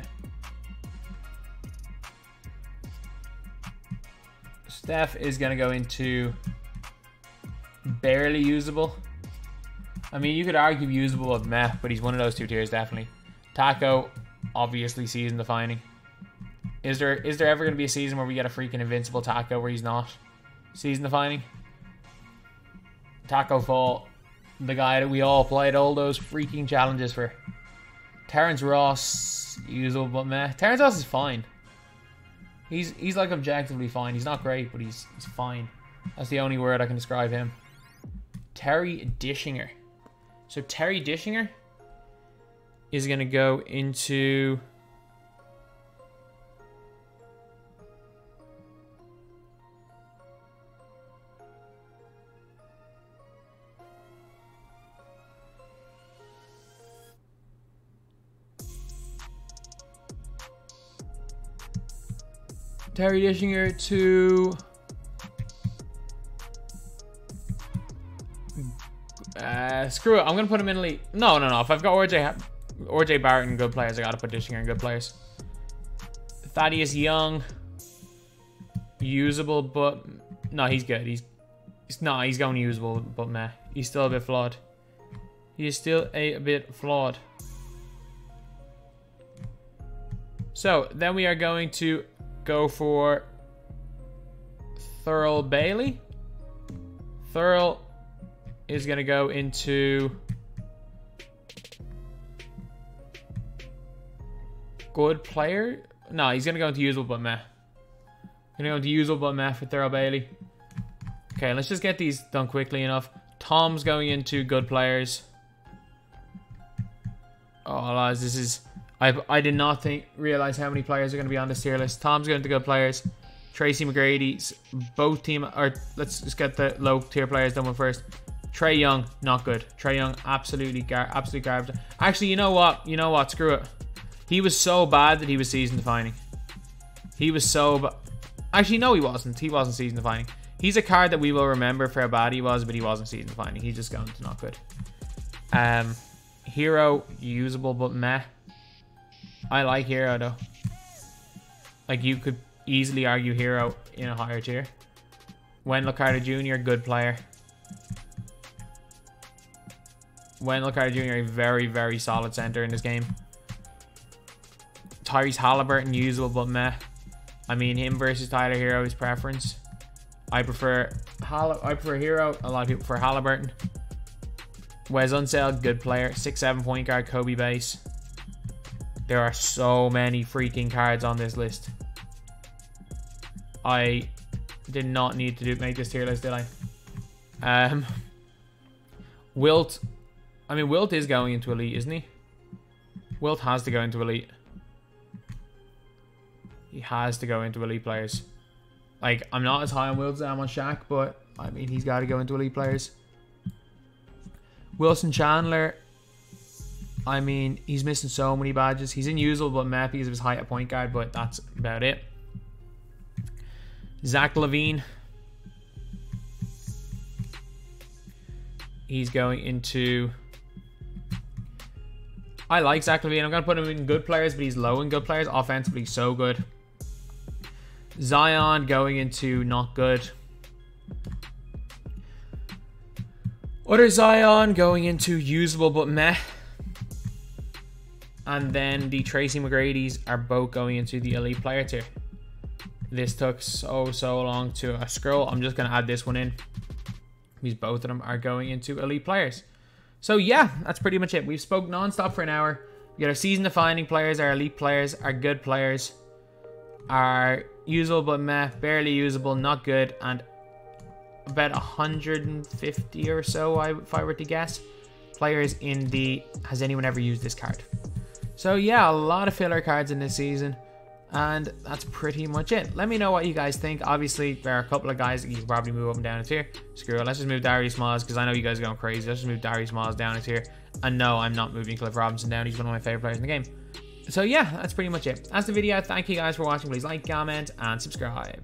Steph is going to go into barely usable. I mean, you could argue usable with meh, but he's one of those two tiers definitely. Taco, obviously season defining. Is there ever going to be a season where we get a freaking invincible Taco where he's not season defining? Taco Fall, the guy that we all played all those freaking challenges for. Terrence Ross, usable but meh. Terrence Ross is fine. He's like objectively fine. He's not great, but he's fine. That's the only word I can describe him. Terry Dishinger. So Terry Dishinger is going to go into... Terry Dishinger to... screw it. I'm going to put him in elite. No. If I've got RJ Barrett and good players, I got to put Dishinger in good players. Thaddeus Young. Usable, but... No, he's good. He's going usable, but meh. He's still a bit flawed. He is still a bit flawed. So, then we are going to go for Thurl Bailey. Thurl is going to go into good player. No, he's going to go into usable but meh. Going to go into usable but meh for Thurl Bailey. Okay, let's just get these done quickly enough. Tom's going into good players. Oh, lads, this is... I did not realize how many players are going to be on this tier list. Tom's going to good players. Tracy McGrady, both team... Or let's just get the low tier players done with first. Trey Young, not good. Trey Young, absolute garbage. Actually, you know what? Screw it. He was so bad that he was season defining. He was so bad. Actually, no, he wasn't. He wasn't season defining. He's a card that we will remember for how bad he was, but he wasn't season defining. He's just going to not good. Hero, usable but meh. I like Hero though. Like you could easily argue Hero in a higher tier. Wendell Carter Jr, good player. Wendell Carter Jr. a very, very solid center in this game. Tyrese Halliburton, usable but meh. I mean, him versus Tyler Hero is preference. I prefer Hero. A lot of people prefer Halliburton. Wes Unseld, good player. 6'7" point guard, Kobe base. There are so many freaking cards on this list. I did not need to make this tier list, did I? Wilt. I mean, Wilt is going into Elite, isn't he? Wilt has to go into Elite. He has to go into Elite players. Like, I'm not as high on Wilt as I am on Shaq, but I mean, he's got to go into Elite players. Wilson Chandler. I mean, he's missing so many badges. He's unusable, but meh because of his height at point guard, but that's about it. Zach LaVine. He's going into... I like Zach LaVine. I'm going to put him in good players, but he's low in good players. Offensively, so good. Zion going into not good. Other Zion going into usable, but meh. And then the Tracy McGrady's are both going into the Elite player tier. This took so long to scroll. I'm just going to add this one in, because both of them are going into Elite players. So yeah, that's pretty much it. We've spoke non-stop for an hour. We got our season-defining players, our Elite players, our good players, our usable but meh, barely usable, not good, and about 150 or so, if I were to guess, players in the has anyone ever used this card. So yeah, a lot of filler cards in this season, and that's pretty much it. Let me know what you guys think. Obviously, there are a couple of guys that you can probably move up and down a tier. Screw it, let's just move Darius Miles, because I know you guys are going crazy. Let's just move Darius Miles down a tier. And no, I'm not moving Cliff Robinson down. He's one of my favorite players in the game. So yeah, that's pretty much it. That's the video. Thank you guys for watching. Please like, comment, and subscribe.